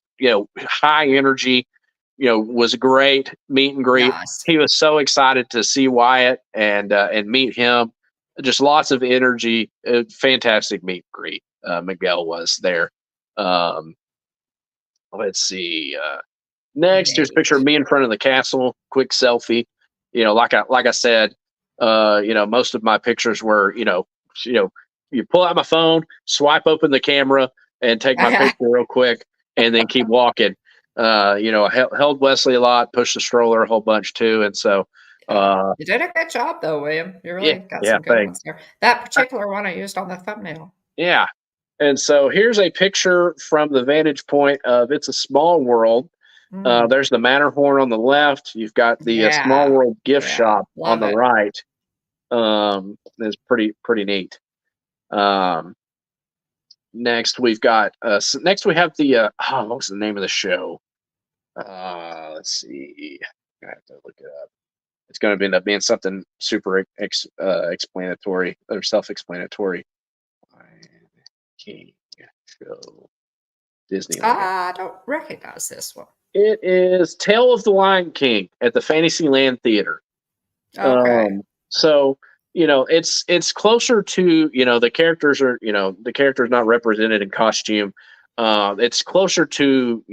high energy, was a great meet and greet. Nice. He was so excited to see Wyatt and meet him. Just lots of energy. Fantastic meet and greet. Miguel was there. Um, let's see. Next, here's a picture of Neat. me in front of the castle. Quick selfie. Like I said, most of my pictures were, you pull out my phone, swipe open the camera, and take my picture real quick, and then keep walking. Held Wesley a lot, pushed the stroller a whole bunch too, and so. You did a good job, though, William. You really got Yeah, some good thanks. ones there. That particular one I used on the thumbnail. Yeah, and so here's a picture from the vantage point of It's a Small World. There's the Matterhorn on the left. You've got the Small Yeah. World gift Yeah. shop on Love the it. right. It's pretty neat. Next we've got next we have the what was the name of the show? Let's see. I have to look it up. It's going to end up being something super explanatory or self-explanatory. King show Disneyland. I don't recognize this one. It is Tale of the Lion King at the Fantasyland Theater. Okay. So it's closer to the characters are the characters not represented in costume. It's closer to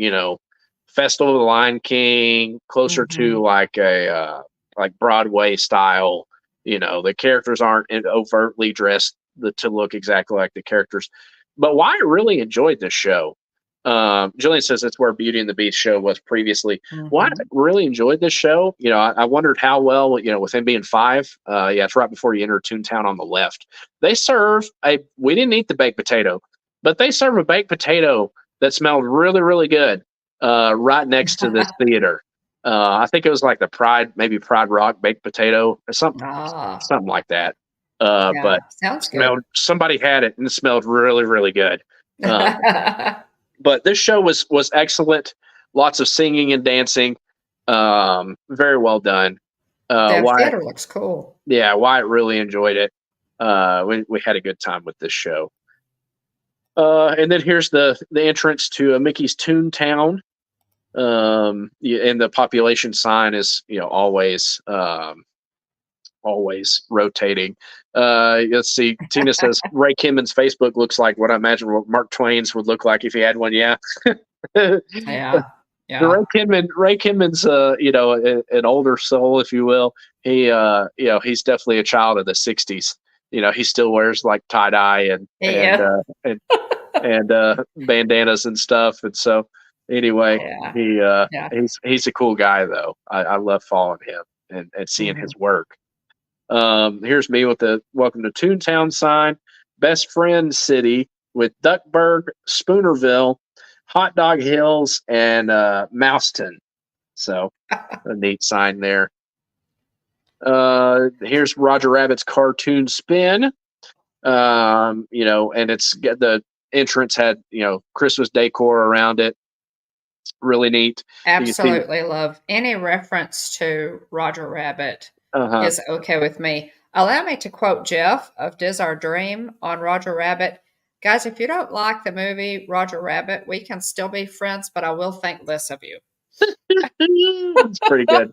Festival of the Lion King, closer to like a like Broadway style. The characters aren't overtly dressed to look exactly like the characters. But why I really enjoyed this show. Jillian says it's where Beauty and the Beast show was previously. Why I really enjoyed this show. I wondered how well, with him being 5. It's right before you enter Toontown on the left. They serve we didn't eat the baked potato, but they serve a baked potato that smelled really, really good right next to this theater. I think it was like the Pride Rock baked potato or something like that. But sounds good. somebody had it and it smelled really, really good. But this show was excellent. Lots of singing and dancing. Very well done. The theater looks cool. Yeah, Wyatt really enjoyed it. We had a good time with this show. And then here's the entrance to Mickey's Toontown. And the population sign is always rotating. Let's see. Tina says Ray Kimmon's Facebook looks like what I imagine what Mark Twain's would look like if he had one. Yeah. Yeah. Ray Kimmon's an older soul, if you will. He's definitely a child of the 60s. He still wears like tie dye and bandanas and stuff. And so anyway, he's a cool guy though. I love following him and seeing his work. Here's me with the Welcome to Toontown sign. Best Friend City with Duckburg, Spoonerville, Hot Dog Hills, and Mouseton. So a neat sign there. Here's Roger Rabbit's cartoon spin. And it's the entrance had Christmas decor around it. Really neat. Absolutely love any reference to Roger Rabbit. Is okay with me. Allow me to quote Jeff of Diz Our Dream on Roger Rabbit. Guys, if you don't like the movie Roger Rabbit, we can still be friends, but I will think less of you. That's pretty good.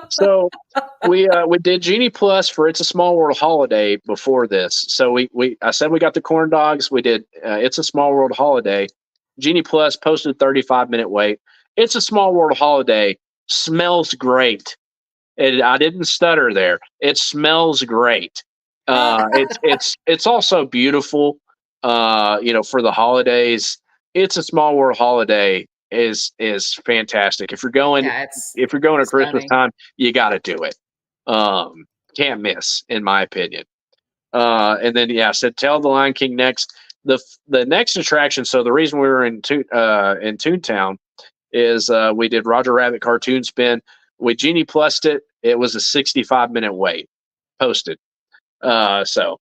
So we did Genie Plus for It's a Small World Holiday before this. So I said we got the corn dogs. We did It's a Small World Holiday. Genie Plus posted 35-minute wait. It's a Small World Holiday. Smells great. I didn't stutter there. It smells great. It's also beautiful. For the holidays, It's a Small World Holiday is fantastic. If you're going at Christmas time, you got to do it. Can't miss, in my opinion. And then I said Tale of the Lion King next. The next attraction. So the reason we were in Toontown is we did Roger Rabbit cartoon spin. We Genie Plused it. It was a 65-minute wait posted. So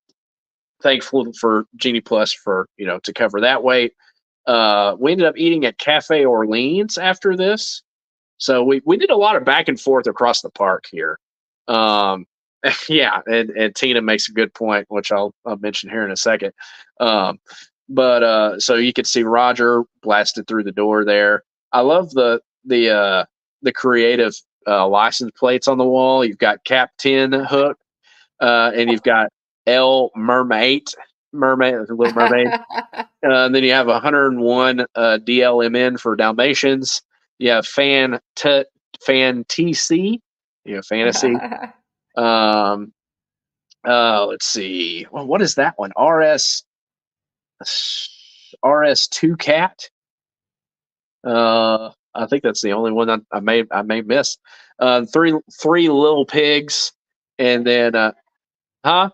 thankful for Genie Plus for to cover that wait. We ended up eating at Cafe Orleans after this. So we did a lot of back and forth across the park here. Yeah, and Tina makes a good point, which I'll mention here in a second. Um, but so you could see Roger blasted through the door there. I love the creative license plates on the wall. You've got Cap 10 hook, and you've got L Mermaid, Little Mermaid. And then you have 101 DLMN for Dalmatians. You have Fan TC, Fantasy. Um, let's see. Well, what is that one? RS2 Cat. I think that's the only one I may miss. Three little pigs, and then huh?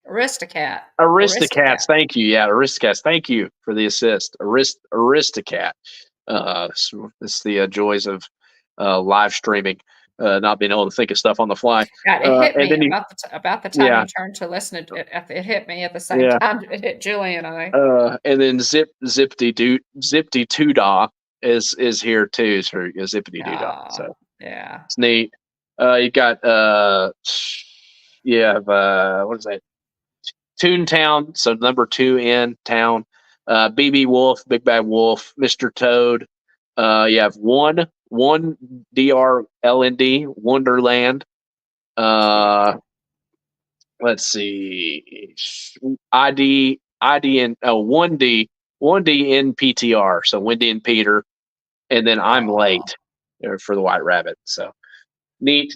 Aristocat. Aristocats. Thank you. Yeah, Aristocats. Thank you for the assist. Aristocat. So it's the joys of live streaming, not being able to think of stuff on the fly. God, it hit And me then you, about the time yeah, you turned to listen to it. It hit me at the same yeah. time it hit Jillian. I think. And then Zipty Doodah is here too. So Zippity Doodah. So Yeah. it's neat. You got you have what is that? Toontown. So number 2 in town. BB Wolf, Big Bad Wolf, Mr. Toad. You have one DRLND Wonderland. Let's see. ID and 1D NPTR. So Wendy and Peter, and then I'm late for the White Rabbit. So neat.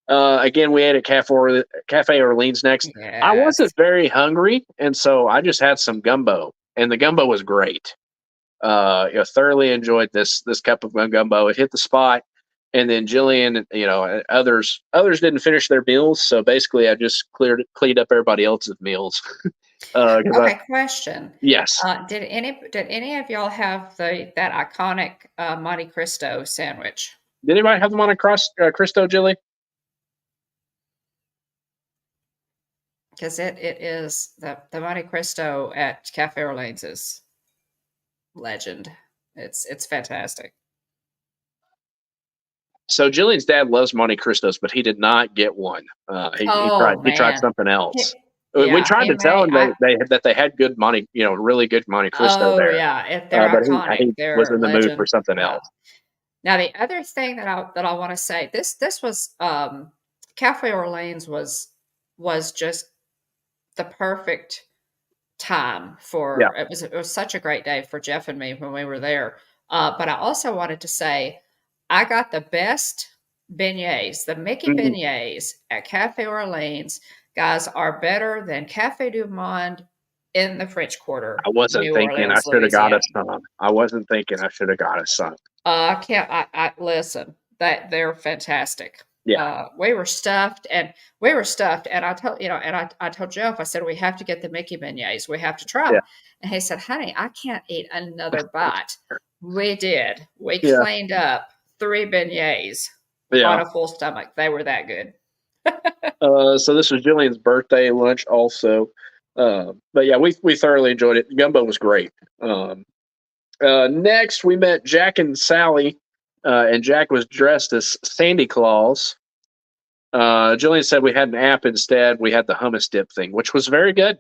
Again, we ate at Cafe Orleans next. Yes. I wasn't very hungry, and so I just had some gumbo, and the gumbo was great. Thoroughly enjoyed this cup of gumbo. It hit the spot, and then Jillian, others didn't finish their meals, so basically I just cleaned up everybody else's meals. Okay, question. Yes. Did any of y'all have that iconic Monte Cristo sandwich? Did anybody have them on a Cristo, Jilly? Because it is the Monte Cristo at Cafe Orleans is legend. It's fantastic. So Jillian's dad loves Monte Cristos, but he did not get one. He tried something else. We tried to tell him that they had good really good Monte Cristo there. Yeah, they're but iconic. he They're was in the legend. mood for something else. Now the other thing that I want to say, this was Cafe Orleans was just the perfect time for it was such a great day for Jeff and me when we were there. But I also wanted to say I got the best beignets, the Mickey beignets at Cafe Orleans, guys, are better than Cafe du Monde in the French Quarter. I wasn't thinking I should have got us some. I wasn't thinking I should have got us some. I listen, that they're fantastic. Yeah. We were stuffed and I told Jeff, I said, we have to get the Mickey beignets. We have to try them. And he said, honey, I can't eat another bite. We did. We cleaned up 3 beignets on a full stomach. They were that good. So this was Jillian's birthday lunch also. But yeah, we thoroughly enjoyed it. Gumbo was great. Next, we met Jack and Sally, and Jack was dressed as Sandy Claus. Jillian said we had an app instead. We had the hummus dip thing, which was very good.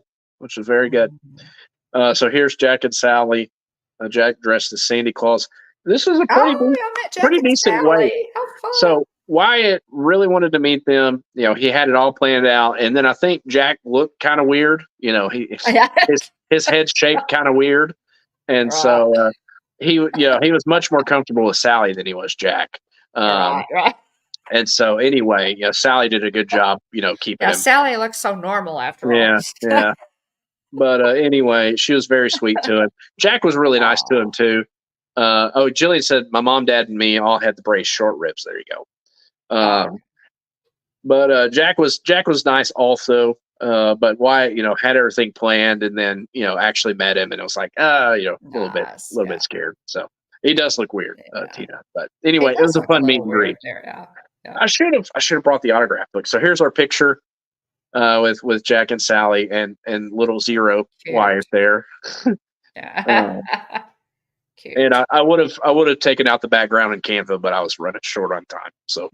So here's Jack and Sally. Jack dressed as Sandy Claus. This was a pretty decent way. So Wyatt really wanted to meet them. He had it all planned out, and then I think Jack looked kind of weird. His head's shaped kind of weird, and so he was much more comfortable with Sally than he was Jack. Right. And so anyway, Sally did a good job, keeping him. Sally looks so normal after all. Yeah. But anyway, she was very sweet to him. Jack was really nice to him too. Jillian said my mom, dad, and me all had the braised short ribs. There you go. But Jack was nice also. But Wyatt, had everything planned, and then actually met him, and it was like, a little bit scared. So he does look weird, Tina. But anyway, it was a fun meet and greet. I should have brought the autograph book. So here's our picture with Jack and Sally and little Zero Wyatt there. Cute. And I would have taken out the background in Canva, but I was running short on time. So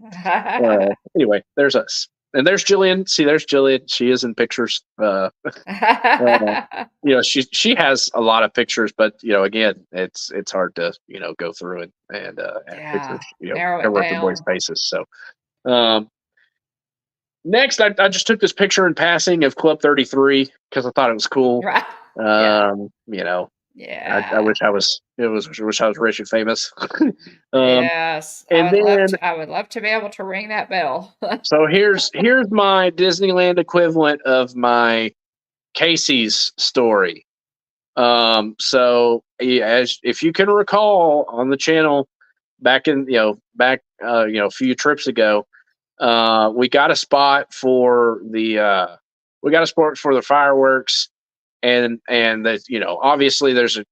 anyway, there's us. And there's Jillian. See, there's Jillian. She is in pictures. You know, she has a lot of pictures, but you know, again, it's hard to go through and add Yeah, pictures. narrow it Cover everybody's down. faces. So um, next, I just took this picture in passing of Club 33 because I thought it was cool. Right. Yeah. You know, I Yeah. wish I was wish I was rich and famous. um, Yes. and then I would love to be able to ring that bell. so here's my Disneyland equivalent of my Casey's story. So as if you can recall on the channel back in a few trips ago, we got a spot for the fireworks, and that obviously there's a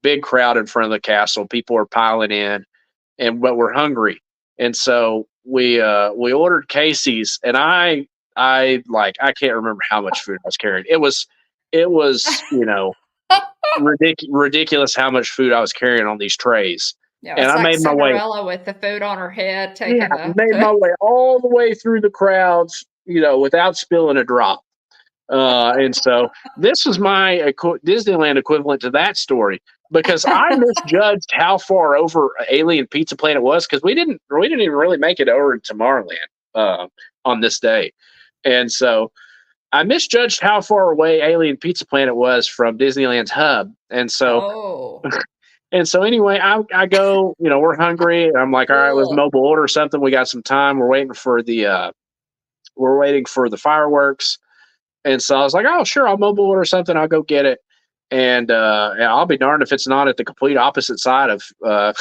big crowd in front of the castle. People are piling in, but we're hungry, and so we ordered Casey's, and I can't remember how much food I was carrying. It was ridiculous how much food I was carrying on these trays. And It's I like made my way, Cinderella with the food on her head, yeah, taking made my way all the way through the crowds, without spilling a drop. And so this was my Disneyland equivalent to that story because I misjudged how far over Alien Pizza Planet was because we didn't even really make it over to Tomorrowland on this day, and so I misjudged how far away Alien Pizza Planet was from Disneyland's hub, Oh. and so anyway, I go, we're hungry. I'm like, all right, let's Ugh. mobile order something. We got some time. We're waiting for the fireworks. And so I was like, oh, sure, I'll mobile order something. I'll go get it. And I'll be darned if it's not at the complete opposite side of Yeah.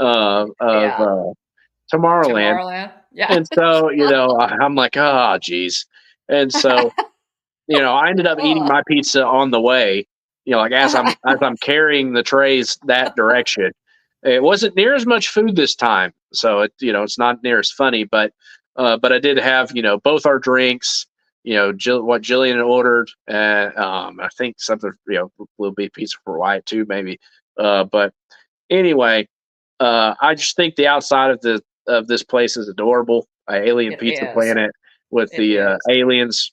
Tomorrowland. Tomorrowland. Yeah. And so, I'm like, oh, geez. And so, I ended up eating Ugh. my pizza on the way. Like as I'm carrying the trays that direction. It wasn't near as much food this time, so it's not near as funny. But I did have both our drinks. What Jillian had ordered, and I think something little beef pizza for Wyatt too, maybe. But anyway, I just think the outside of this place is adorable. Alien It Pizza is. Planet with It the is. aliens,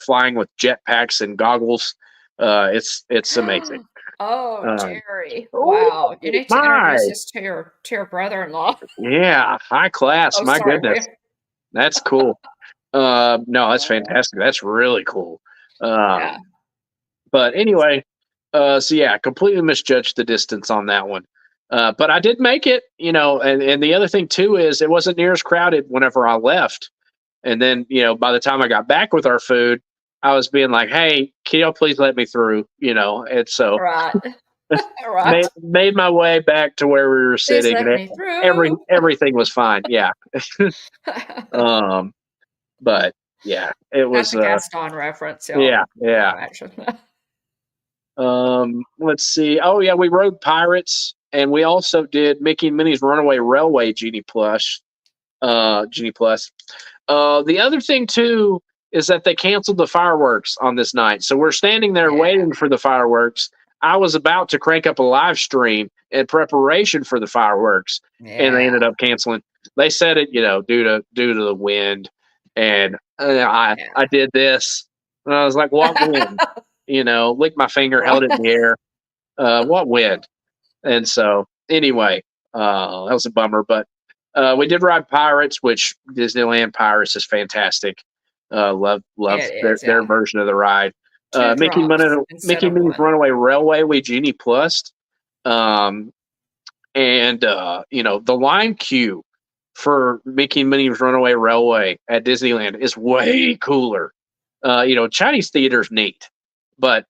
flying with jetpacks and goggles. It's amazing. Oh, Um, Jerry. oh Wow. You need to my, introduce us to your brother-in-law. yeah, high class. Oh, My sorry. goodness, that's cool. No, that's Oh, fantastic. That's really cool. Um, yeah. but anyway, so yeah, completely misjudged the distance on that one. But I did make it, and the other thing too is it wasn't near as crowded whenever I left. And then, by the time I got back with our food, I was being like, "Hey, can y'all please let me through?" And so Right. made Right. made my way back to where we were Please sitting, and let me through. everything was fine. Yeah. Um, but yeah, it That's was. a Gaston reference, y'all. Yeah, yeah. Action. Let's see. Oh yeah, we rode Pirates, and we also did Mickey and Minnie's Runaway Railway Genie Plus. Genie Plus. The other thing too is that they canceled the fireworks on this night, so we're standing there Yeah. waiting for the fireworks. I was about to crank up a live stream in preparation for the fireworks, and they ended Yeah. up canceling. They said it, due to the wind, and I Yeah. did this, and I was like, "What wind?" Licked my finger, held it in the air. What wind? And so anyway, that was a bummer, but we did ride Pirates, which Disneyland Pirates is fantastic. Love It their is, yeah. version of the ride. Two drops instead Mickey of Minnie's one. Runaway Railway we Genie Plus, um, and the line queue for Mickey and Minnie's Runaway Railway at Disneyland is way cooler. Chinese theater's neat, but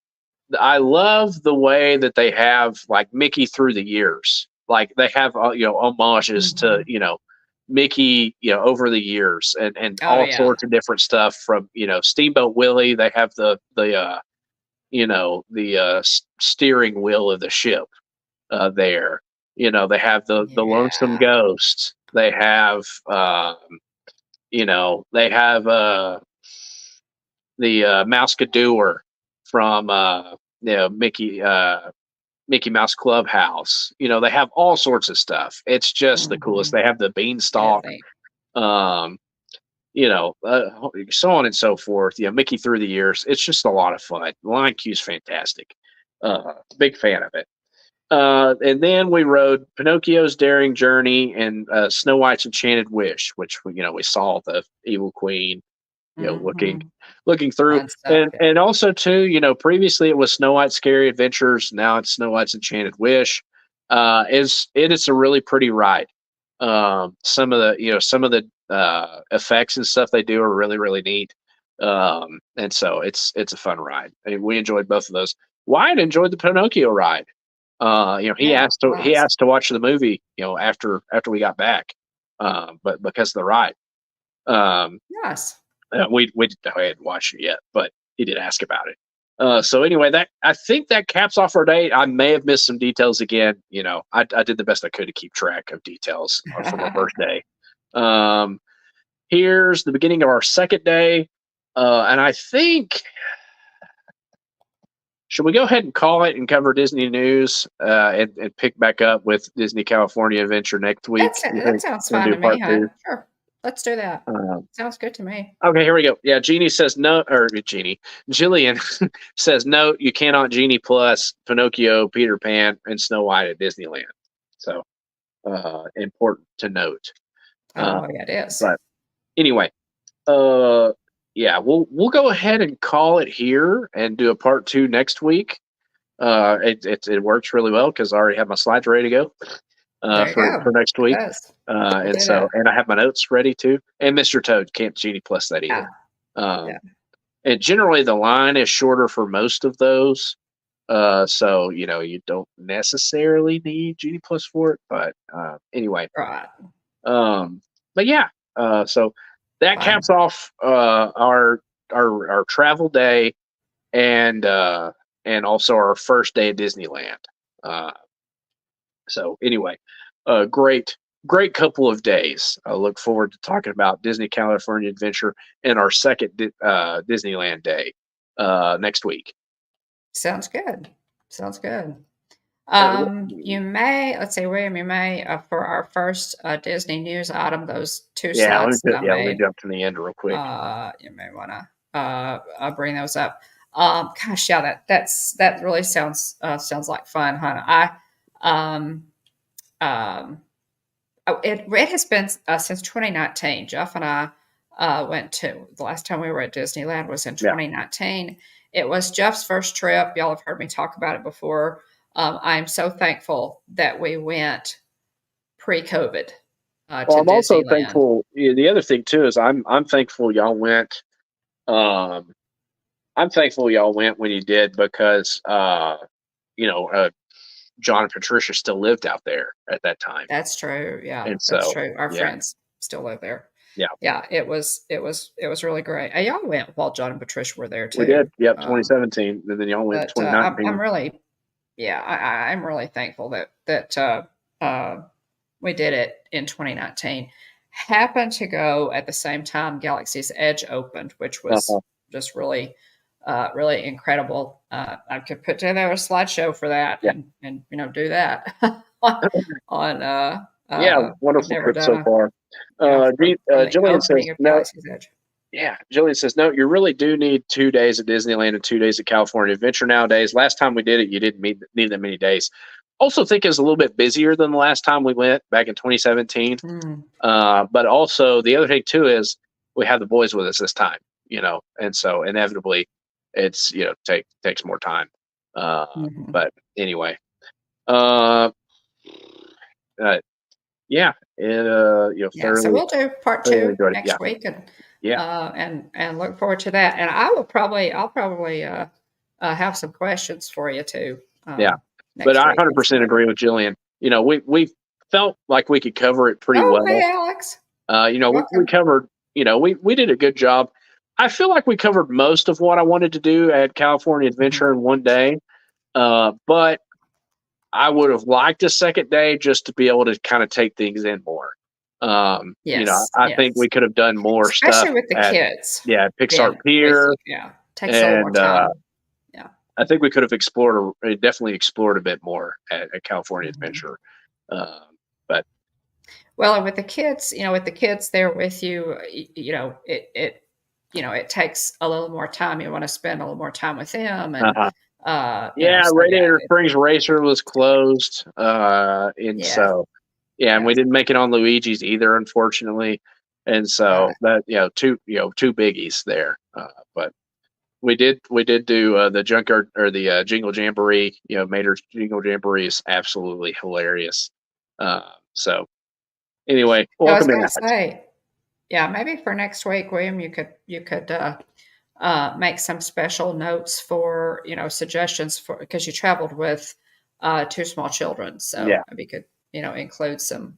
I love the way that they have like Mickey through the years. Like they have homages to Mhm. Mickey over the years and Oh, all yeah. sorts of different stuff from Steamboat Willie. They have the steering wheel of the ship there. They have the Lonesome Yeah. Ghost. They have the Mouseketeer from Mickey Mouse Clubhouse. They have all sorts of stuff. It's just the coolest. Mhm. They have the It is beanstalk. neat. Um, so on and so forth. Mickey through the years. It's just a lot of fun. Lion Q's fantastic. Big fan of it. And then we rode Pinocchio's Daring Journey and Snow White's Enchanted Wish, which we saw the evil queen, looking Mhm. through, Fun stuff, and yeah. and also too, previously it was Snow White's Scary Adventures. Now it's Snow White's Enchanted Wish. Is a really pretty ride. Some of the effects and stuff they do are really really neat. And so it's a fun ride. I mean, we enjoyed both of those. Wyatt enjoyed the Pinocchio ride. He Yeah, asked to nice. watch the movie, after we got back, but because of the ride. Um, Nice. we hadn't watched it yet, but he did ask about it. So anyway, that I think that caps off our day. I may have missed some details again. I did the best I could to keep track of details from our first day. Here's the beginning of our second day, and I think, should we go ahead and call it and cover Disney news, and pick back up with Disney California Adventure next week? You That think sounds we're gonna fine do to me, part huh? two? Sure. Let's do that. Sounds good to me. Okay, here we go. Yeah, Jeannie says no, or Jeannie, Jillian says no. You cannot Genie Plus Pinocchio, Peter Pan, and Snow White at Disneyland. So important to note. Uh, Oh, yeah, it is. but anyway, uh, yeah, we'll go ahead and call it here and do a part two next week. It works really well because I already have my slides ready to go There you for go. next It week. does. We'll And do that. I have my notes ready too. And Mr. Toad can't Genie Plus that either. Yeah, yeah. Um, and generally the line is shorter for most of those. So you don't necessarily need Genie Plus for it, but anyway. Right. But yeah, so that Fun. caps off our travel day and also our first day at Disneyland. Uh, so anyway, great couple of days. I look forward to talking about Disney California Adventure and our second Disneyland day next week. Sounds good. Sounds good. Uh, You may, let's see, William, you may, for our first Disney news item, those two yeah, slides that I let me made, jump to the end real quick. you may want to bring those up. Gosh, yeah, that really sounds like fun, huh? Um, um, it has been since 2019. Jeff and I went to the last time we were at Disneyland was in Yeah. 2019. It was Jeff's first trip. Y'all have heard me talk about it before. I'm so thankful that we went pre-COVID Well, to I'm also Disneyland. thankful. The other thing too is I'm thankful y'all went. Um, I'm thankful y'all went when you did because you know uh, John and Patricia still lived out there at that time, That's true. Yeah, and that's so true. Our yeah, friends still live there. yeah, Yeah, it was really great. Y'all went while John and Patricia were there we too. did. Yep, 2017, and then y'all went But I'm 2019. really, yeah, I'm really thankful that we did it in 2019. Happened to go at the same time Galaxy's Edge opened, which was Uh-huh. just really incredible. I could put together a slideshow for that Yeah, and do that on. yeah, I've wonderful never trip done so a far. from the Jillian says opening of no. Galaxy's Edge. Yeah, Jillian says no. You really do need 2 days at Disneyland and 2 days at California Adventure nowadays. Last time we did it, you didn't need that many days. Also, think it's a little bit busier than the last time we went back in 2017. Mm, But also the other thing too is we have the boys with us this time, and so inevitably it's takes more time. mhm. But anyway, uh, uh yeah, and Yeah, so thoroughly we'll do part thoroughly two enjoyed it. Yeah, next week, yeah, and look forward to that. And I'll probably have some questions for you too yeah. But next I week. 100% agree with Jillian. We felt like we could cover it pretty Oh, well. hey, Alex, We welcome. covered, we did a good job. I feel like we covered most of what I wanted to do at California Mhm. Adventure in one day. But I would have liked a second day just to be able to kind of take things in more. Yes, I think yes, we could have done more stuff especially with the at, kids yeah, Pixar being with you. Pier, Yeah, takes a little more and time. Yeah. I think we could have definitely explored a bit more at California Mhm. Adventure. Um, but Well, and with with the kids there with you, it takes a little more time. You want to spend a little more time with them, and Uh-huh. so yeah, Radiator Springs Racer was closed, and yeah, so yeah, and yeah. we didn't make it on Luigi's either, unfortunately, and so Right. that two biggies there, but we did do the junkyard or the Jingle Jamboree. Mater's Jingle Jamboree is absolutely hilarious. So anyway, I was welcome going to back. say, yeah, maybe for next week, William, you could make some special notes for suggestions for because you traveled with two small children, so Yeah. maybe you could include some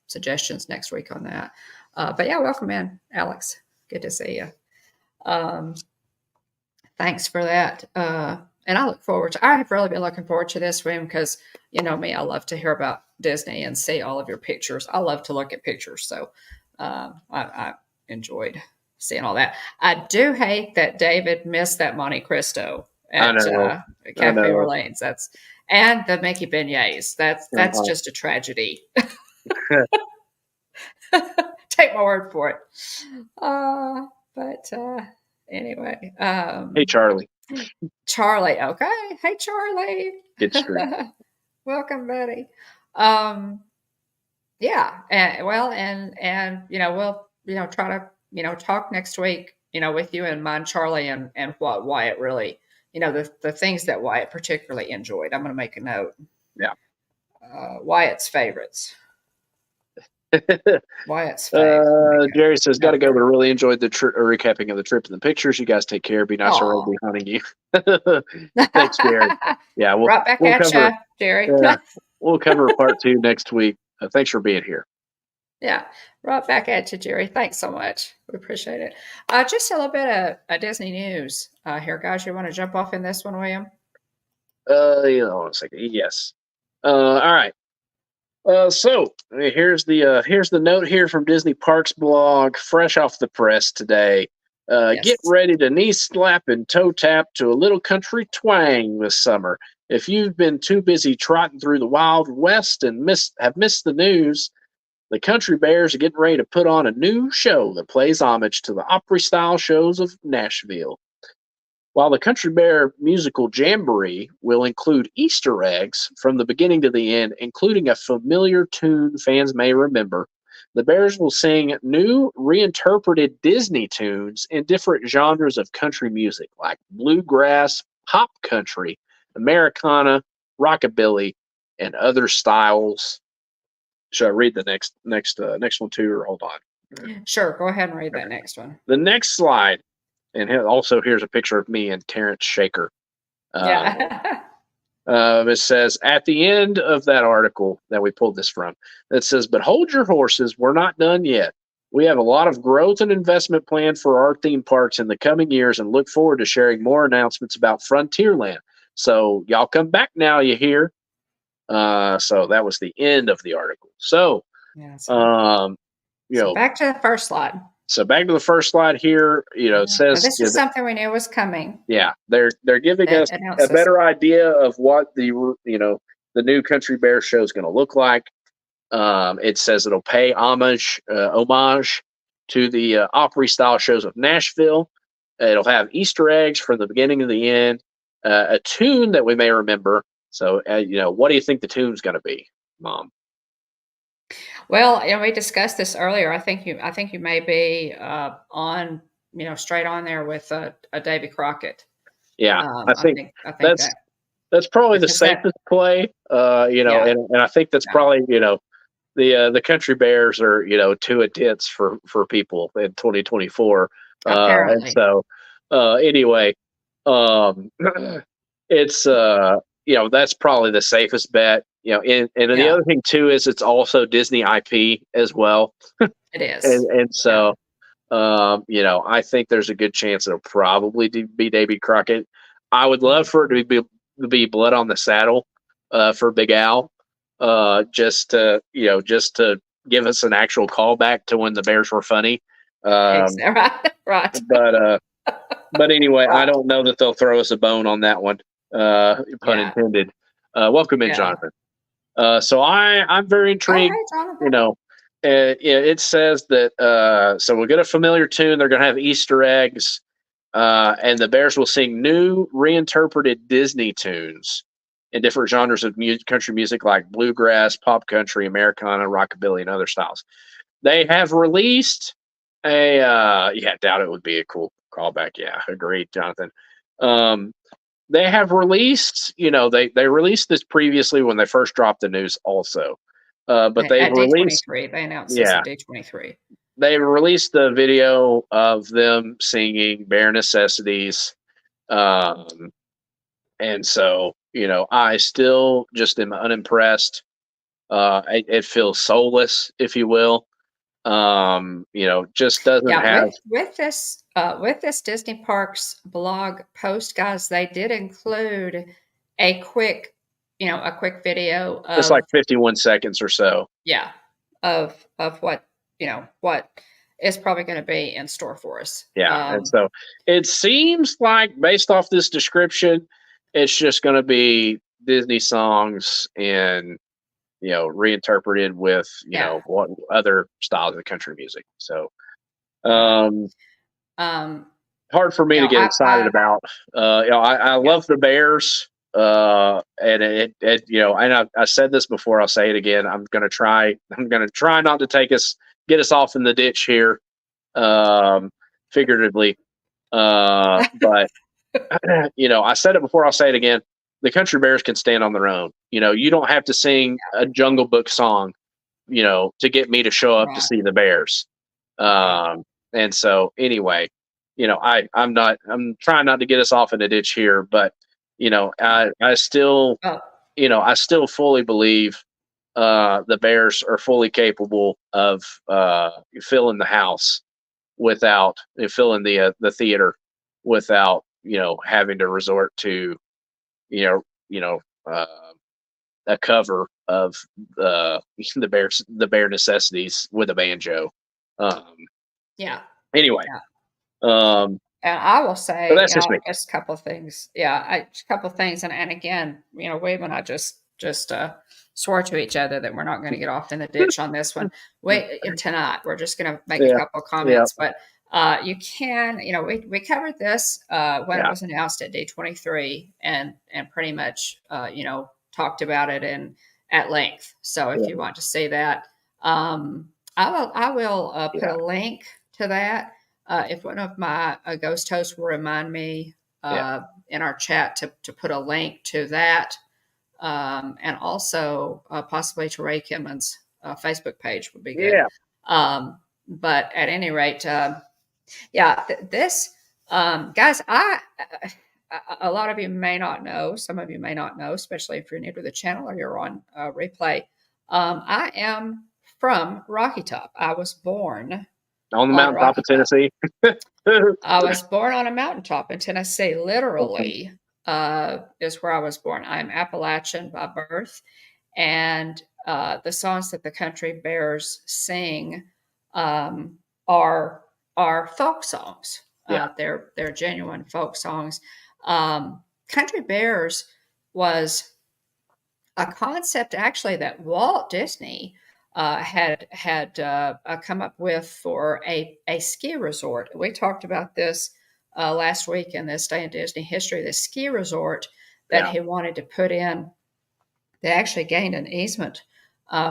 suggestions next week on that. But yeah, welcome in, Alex. Good to see you. Um, Thanks for that. And I have really been looking forward to this, William, because you know me, I love to hear about Disney and see all of your pictures. I love to look at pictures. So I enjoyed seeing all that. I do hate that David missed that Monte Cristo I at know. I Cafe know. Orleans. And the Mickey beignets. That's Uh-huh. just a tragedy. Take my word for it. But anyway, Hey, Charlie. Charlie. Okay. Hey, Charlie. Get straight. Welcome, buddy. Um, yeah. And we'll try to talk next week. With you and mine, Charlie, and what Wyatt really, the things that Wyatt particularly enjoyed. I'm going to make a note. Yeah. Wyatt's favorites. Wyatt's fave. Jerry says, got to Note go, but there. really enjoyed the recapping of the trip and the pictures. You guys take care. Be nice or I'll Oh. be hunting you. Thanks, Jerry. Yeah, Right back we'll at cover you, Jerry. we'll cover part 2 next week. Thanks for being here. Yeah, right back at you, Jerry. Thanks so much. We appreciate it. Just a little bit of Disney news here, guys. You want to jump off in this one, William? Hold on a second. Yes. All right. So here's the note here from Disney Parks blog, fresh off the press today. Get Yes. ready to knee slap and toe tap to a little country twang this summer. If you've been too busy trotting through the Wild West and have missed the news, the Country Bears are getting ready to put on a new show that plays homage to the Opry-style shows of Nashville. While the Country Bear musical Jamboree will include Easter eggs from the beginning to the end, including a familiar tune fans may remember, the Bears will sing new, reinterpreted Disney tunes in different genres of country music, like bluegrass, pop country, Americana, rockabilly, and other styles. Should I read the next one too, or hold on? Sure. Go ahead and read that Okay. next one. The next slide, and also here's a picture of me and Terrence Shaker. Yeah. It says at the end of that article that we pulled this from, it says, "But hold your horses, we're not done yet. We have a lot of growth and investment planned for our theme parks in the coming years and look forward to sharing more announcements about Frontierland. So y'all come back now, you hear?" So that was the end of the article. So, Yeah. um, you So know, back to the first slide. so back to the first slide here. It Now, says, this is something we knew was coming. yeah, they're giving It us a announces. better idea of what the new Country Bear show is going to look like. It says it'll pay homage to the Opry style shows of Nashville. It'll have Easter eggs from the beginning to the end, a tune that we may remember. So, what do you think the tune's going to be, Mom? Well, and we discussed this earlier. I think you may be on, straight on there with a Davy Crockett. Yeah, I I think think that's that that's probably the because that, safest play. yeah, And I think that's yeah, probably the Country Bears are too intense for people in 2024, and apparently, so anyway, um, it's that's probably the safest bet. And the yeah, other thing too is it's also Disney IP as well, it is. and Yeah, so I think there's a good chance it'll probably be Davy Crockett. I would love for it to be Blood on the Saddle for Big Al, just to give us an actual callback to when the Bears were funny. Um, exactly. Right, but anyway, I right. don't know that they'll throw us a bone on that one. Pun Yeah, intended. Welcome in, yeah. Jonathan. So I'm very All intrigued. right, You Jonathan. know, it says that so we'll get a familiar tune. They're going to have Easter eggs, and the Bears will sing new, reinterpreted Disney tunes in different genres of country music like bluegrass, pop country, Americana, rockabilly, and other styles. They have released a yeah, doubt it would be a cool callback. Yeah, agreed, Jonathan. Um, they have released, they released this previously when they first dropped the news also. But they've At released, D23, they announced this yeah, at D23. they released the video of them singing Bare Necessities. Um, and so, I still just am unimpressed. It feels soulless, if you will. Just doesn't Yeah, have, with this Disney Parks blog post, guys, they did include a quick, a quick video it's like of 51 seconds or so. yeah, of what, what is probably going to be in store for us. Yeah. And so it seems like, based off this description, it's just going to be Disney songs and, reinterpreted with, Yeah, what other styles of country music. So, yeah. um, Um, hard for me to get excited I about. I yeah, love the Bears. And and I said this before, I'll say it again. I'm going to try not to get us off in the ditch here, um, figuratively. But I said it before, I'll say it again. The Country Bears can stand on their own. You don't have to sing a Jungle Book song, to get me to show up to right, see the Bears. right. And so anyway, I'm trying not to get us off in a ditch here, but Yeah. I still, Well, I still fully believe the Bears are fully capable of filling the house without filling the theater without having to resort to you know you know uh, a cover of the bare necessities with a banjo. Um, yeah, anyway, yeah. um, And I will so say, that's just me. just a couple of things. Yeah, just a couple of things. And again, Wade and I just swore to each other that we're not going to get off in the ditch on this one. Wait, tonight we're just going to make a Yeah, couple of yeah, comments. But you can, we covered this when it yeah, was announced at D23, and pretty much talked about it in at length. So if you yeah, want to see that, I will put yeah, a link to that if one of my ghost hosts will remind me yeah, in our chat to put a link to that, and also possibly to Ray Kimmon's Facebook page would be good. yeah, But at any rate, yeah, this, guys, a lot of you may not know, some of you may not know, especially if you're new to the channel or you're on replay. I am from Rocky Top. I was born on the on mountaintop Rocky of Top. Tennessee. I was born on a mountaintop in Tennessee, literally, is where I was born. I'm Appalachian by birth, and the songs that the Country Bears sing um, are are folk songs. Yeah, They're genuine folk songs. Country Bears was a concept actually that Walt Disney had come up with for a ski resort. We talked about this last week in this day in Disney history. The ski resort that yeah, he wanted to put in, they actually gained an easement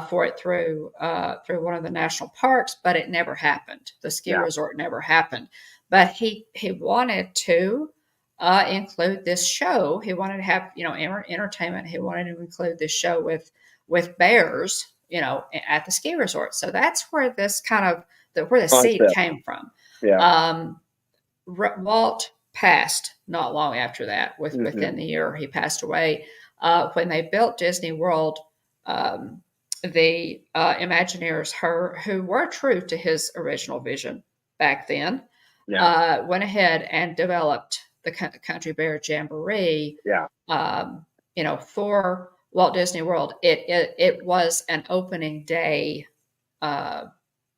for it through one of the national parks, but it never happened. The ski yeah. resort never happened. But he wanted to include this show. He wanted to have entertainment. He wanted to include this show with bears, at the ski resort. So that's where this kind of where the seed Concept. came from. Yeah. Um, Walt passed not long after that. Hmm. Within the year, he passed away. When they built Disney World, um, the Imagineers, who were true to his original vision back then, Yeah. went ahead and developed the Country Bear Jamboree. Yeah. For Walt Disney World, it was an opening day. Uh,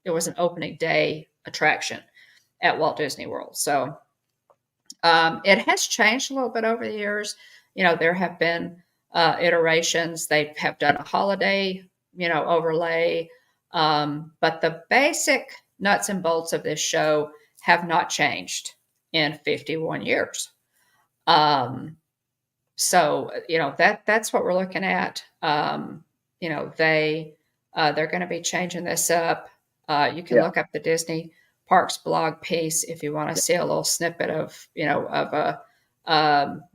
it was an opening day attraction at Walt Disney World. So it has changed a little bit over the years. There have been iterations. They have done a holiday, overlay. But the basic nuts and bolts of this show have not changed in 51 years. So that's what we're looking at. They're going to be changing this up. You can look up the Disney Parks blog piece if you want to see a little snippet of a.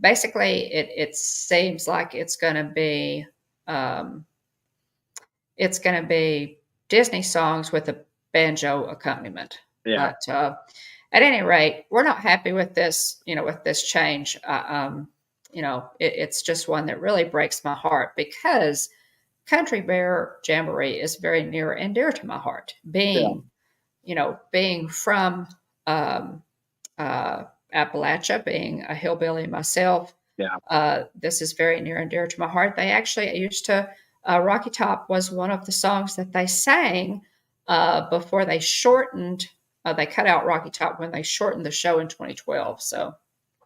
Basically, it seems like it's going to be Disney songs with a banjo accompaniment. Yeah. But at any rate, we're not happy with this. With this change. It's just one that really breaks my heart because Country Bear Jamboree is very near and dear to my heart. Being from Appalachia, being a hillbilly myself, this is very near and dear to my heart. They actually used to, Rocky Top was one of the songs that they sang before they shortened, they cut out Rocky Top when they shortened the show in 2012. So,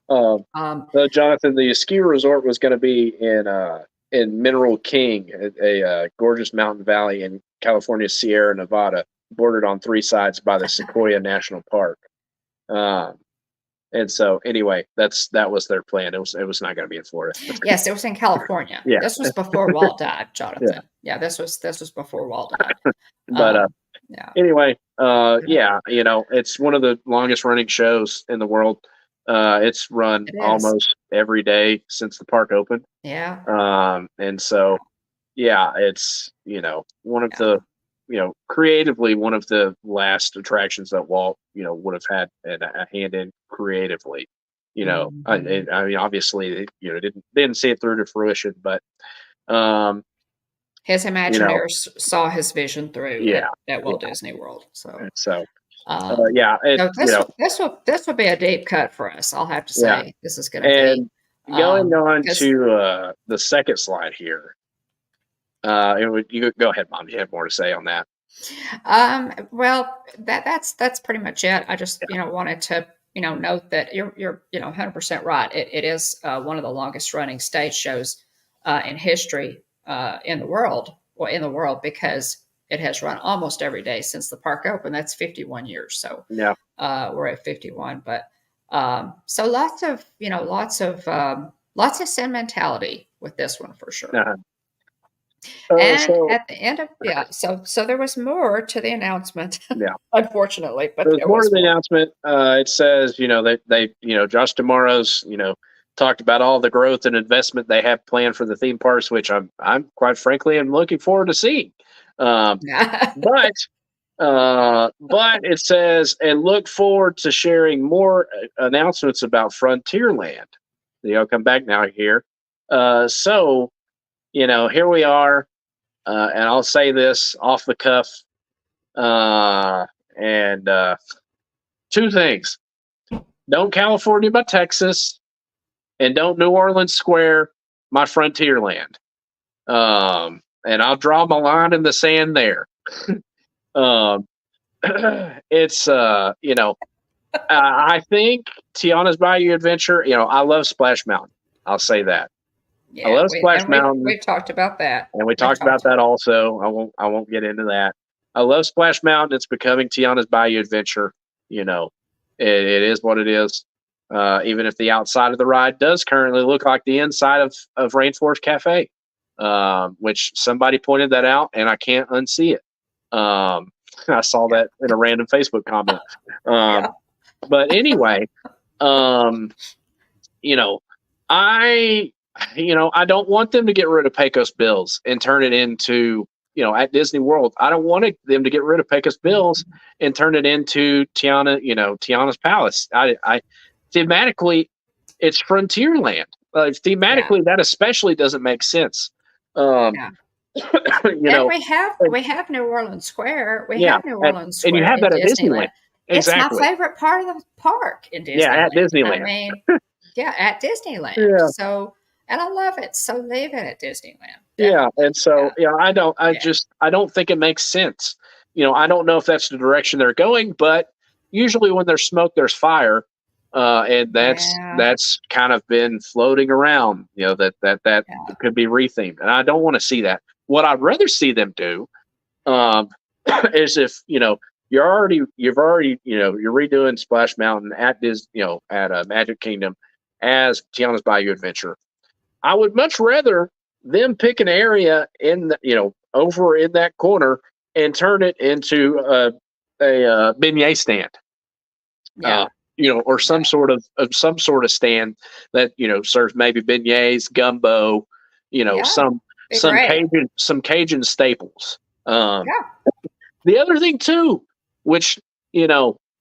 Jonathan, the ski resort was going to be in Mineral King, a gorgeous mountain valley in California's Sierra Nevada, bordered on three sides by the Sequoia National Park. And so, anyway, that was their plan. It was not going to be in Florida. Yes, it was in California. Yeah. This was before Walt died, Jonathan. Yeah, this was before Walt died. But anyway, it's one of the longest running shows in the world. It's run almost every day since the park opened. Yeah. And so, it's, one of the, creatively one of the last attractions that Walt, would have had a hand in creatively, I mean, obviously, didn't see it through to fruition, but, his Imagineers saw his vision through at Walt Disney World. So, this will be a deep cut for us. I'll have to say this is going to be. Going on to the second slide here. You go ahead, Mom. You have more to say on that. Well, that's pretty much it. I just wanted to note that you're 100% right. It is one of the longest running stage shows in history in the world. Well, in the world because it has run almost every day since the park opened. That's 51 years. So we're at 51. But so lots of sentimentality with this one for sure. And at the end of so there was more to the announcement. Unfortunately, but there was more to the announcement. It says they Josh D'Amaro's talked about all the growth and investment they have planned for the theme parks, which I'm quite frankly am looking forward to seeing. But it says, and look forward to sharing more announcements about Frontierland. I'll come back now here. So, here we are, and I'll say this off the cuff, and two things. Don't California my Texas, and don't New Orleans Square my Frontierland. And I'll draw my line in the sand there. It's I think Tiana's Bayou Adventure. I love Splash Mountain. I'll say that. I love Splash Mountain. We've talked about that, and we talked about that also. I won't get into that. I love Splash Mountain. It's becoming Tiana's Bayou Adventure. It is what it is. Even if the outside of the ride does currently look like the inside of Rainforest Cafe. Which somebody pointed that out, and I can't unsee it. I saw that in a random Facebook comment. But anyway, I don't want them to get rid of Pecos Bills and turn it into, at Disney World. I don't want them to get rid of Pecos Bills and turn it into Tiana's Palace. I thematically, it's Frontierland. Thematically, that especially doesn't make sense. And we have New Orleans Square. We have New Orleans Square, and you have that at Disneyland. Exactly. It's my favorite part of the park in Disneyland. Yeah, at Disneyland. I mean, at Disneyland. Yeah. So, and I love it. So leave it at Disneyland. Definitely. Yeah, and so I don't think it makes sense. I don't know if that's the direction they're going, but usually when there's smoke, there's fire. And that's kind of been floating around, that could be rethemed, and I don't want to see that. What I'd rather see them do, is if you've already you're redoing Splash Mountain at Magic Kingdom as Tiana's Bayou Adventure. I would much rather them pick an area over in that corner and turn it into a beignet stand. Yeah. Or some sort of stand that serves maybe beignets, gumbo, some Cajun staples. The other thing too, which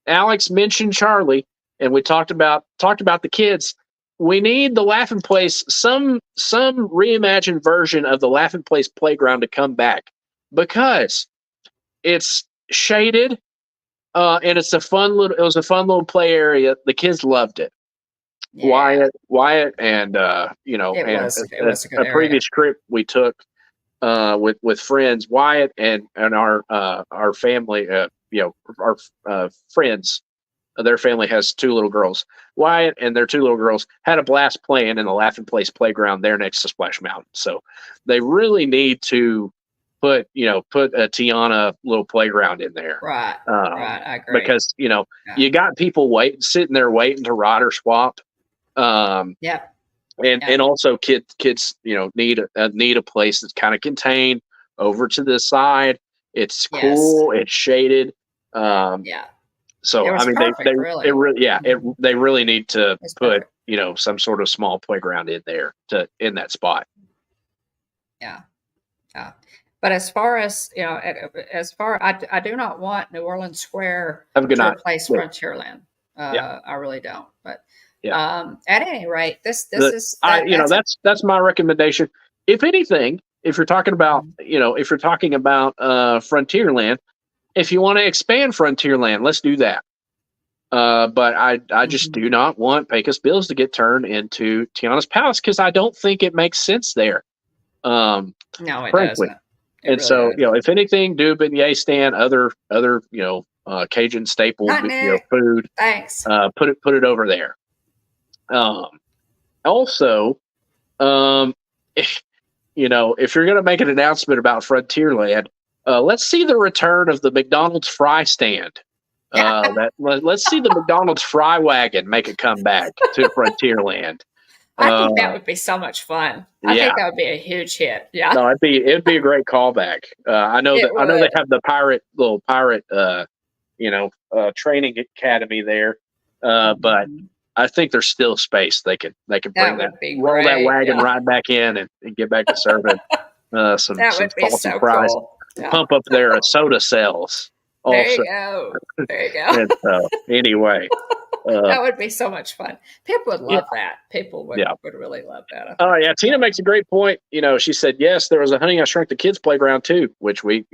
Alex mentioned Charlie, and we talked about the kids. We need the Laughing Place, some reimagined version of the Laughing Place playground to come back, because it's shaded. And it was a fun little play area. The kids loved it. Yeah. Wyatt, and it was a good area. Previous trip we took with friends, Wyatt and our family, our friends, their family has 2 little girls. Wyatt and their 2 little girls had a blast playing in the Laughing Place playground there next to Splash Mountain. So they really need to put a Tiana little playground in there. Right. I agree. Because, you got people sitting there waiting to ride or swap. And also kids, need a place that's kind of contained over to the side. It's cool. It's shaded. So, I mean, they really need to put, some sort of small playground in there in that spot. Yeah. But as far as I do not want New Orleans Square to replace Frontierland. I really don't. But at any rate, this is that's my recommendation. If anything, if you're talking about Frontierland, if you want to expand Frontierland, let's do that. But I just do not want Pecos Bills to get turned into Tiana's Palace, because I don't think it makes sense there. No, it doesn't. So, if anything, do a beignet stand, other Cajun staple food. Thanks. Put it over there. Also, if you're going to make an announcement about Frontierland, let's see the return of the McDonald's fry stand. Let's see the McDonald's fry wagon make a comeback to Frontierland. I think that would be so much fun. I think that would be a huge hit. Yeah. No, it'd be a great callback. I know they have the little pirate training academy there. But I think there's still space. They could bring roll that wagon right back in and get back to serving some salty fries. Cool. Pump up their soda sales. There you go. And anyway. That would be so much fun. People would love that. People would really love that. Oh yeah, Tina makes a great point. She said, yes, there was a Honey I Shrunk the Kids playground too, which we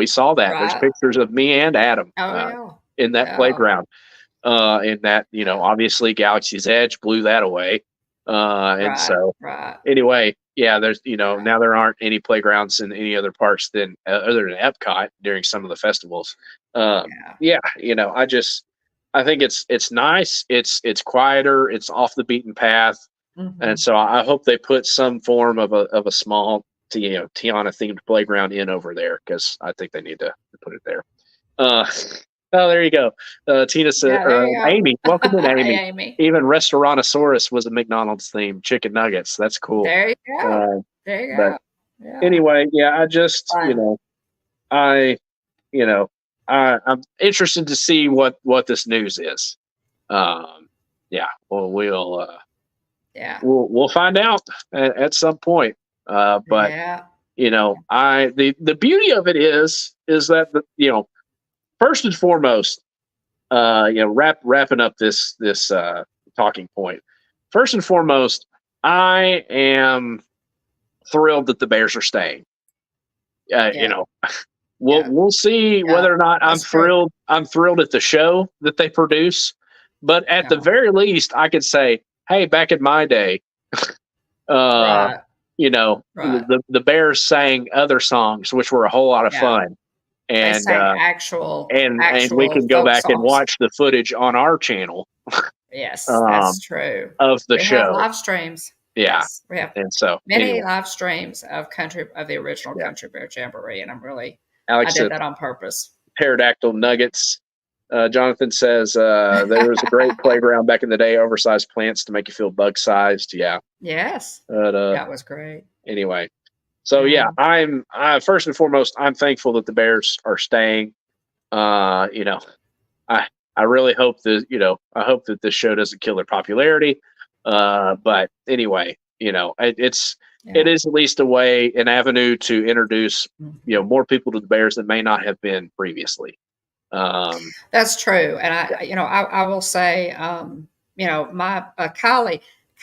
saw that. Right. There's pictures of me and Adam in that playground. And that, obviously Galaxy's Edge blew that away. Anyway, there's, now there aren't any playgrounds in any other parks other than Epcot during some of the festivals. I think it's nice. It's quieter. It's off the beaten path. Mm-hmm. And so I hope they put some form of a small, Tiana themed playground in over there, because I think they need to put it there. There you go. Tina said, Amy, welcome in, Amy. Hey, Amy. Even Restaurantosaurus was a McDonald's themed chicken nuggets. That's cool. There you go. Anyway, I just, I'm interested to see what this news is. We'll find out at some point. The beauty of it is that first and foremost, wrapping up this talking point. First and foremost, I am thrilled that the Bears are staying. We'll see whether or not I'm thrilled. I'm thrilled at the show that they produce, but at the very least, I could say, hey, back in my day, the Bears sang other songs, which were a whole lot of fun. And actual we can go back songs. and watch the footage on our channel. Yes, um, that's true. of the We have show. live streams. Yeah. Yes, we have And so many anyway, live streams of the original yeah. Country Bear Jamboree, and I Alex did says that on purpose. pterodactyl nuggets. Jonathan says there was a great playground back in the day, oversized plants to make you feel bug sized. Yeah. Yes, But that was great. anyway, so yeah, Yeah. I'm first and foremost, I'm thankful that the Bears are staying. You know, I I really hope that I hope that this show doesn't kill their popularity. But anyway, it Yeah. is at least a way, an avenue to introduce Mhm. more people to the Bears that may not have been previously. Um, That's true, and yeah. I will say, my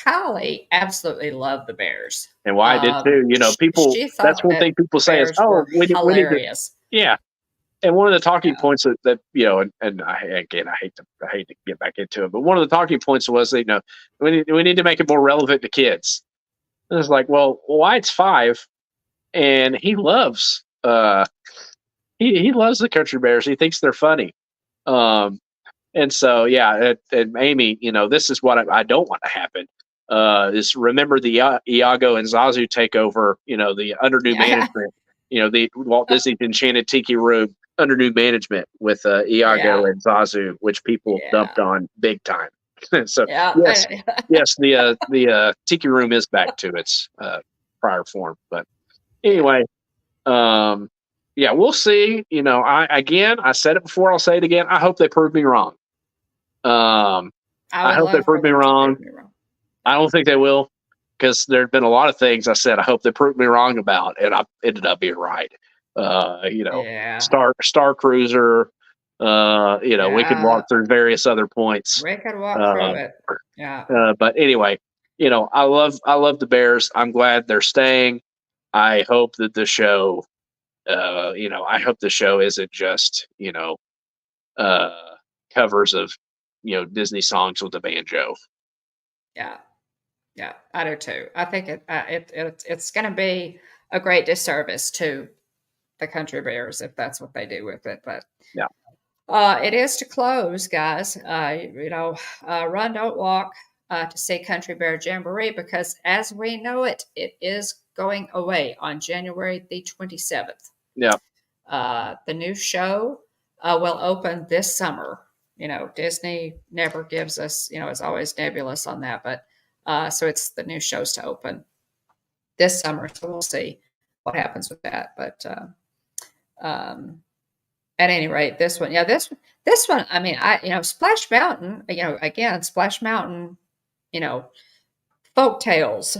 Kylie absolutely loved the Bears. And why I did too. People. She That's thought one that thing people the say is, Bears "Oh, were we need to." hilarious. Yeah, and one of the talking Yeah, points that and I hate to get back into it, but one of the talking points was that, we need to make it more relevant to kids. And it's like, well, Wyatt's 5, and he loves the Country Bears. He thinks they're funny. Um, and so yeah, and Amy, this is what I don't want to happen. Is remember the Iago and Zazu takeover, the under new yeah, management, the Walt Disney's Enchanted Tiki Room under new management with Iago yeah, and Zazu, which people dumped yeah, on big time. So yeah. yes, yes, the Tiki Room is back to its prior form. But Yeah. anyway, um, yeah, we'll see. I said it before, I'll say it again. I hope they prove me wrong. Um, I I would hope they love for prove me them to wrong. prove me wrong. I don't think they will, because there have been a lot of things I said I hope they prove me wrong about, and I ended up being right. Yeah, Star Cruiser. We could yeah. walk through various other points. We could walk Uh, through it. Yeah, but anyway, I love the Bears. I'm glad they're staying. I hope that the show, I hope the show isn't just uh, covers of Disney songs with a banjo. yeah. Yeah, I do too. I think it's going to be a great disservice to the Country Bears if that's what they do with it. But Yeah, it is to close, guys. Run, don't walk to see Country Bear Jamboree because, as we know it, it is going away on January the 27th. yeah, The new show will open this summer. Disney never gives us, it's always nebulous on that, but so it's the new shows to open this summer. So we'll see what happens with that. But at any rate, this one, yeah, this one, I mean, Splash Mountain, again, Splash Mountain, you know, folk tales,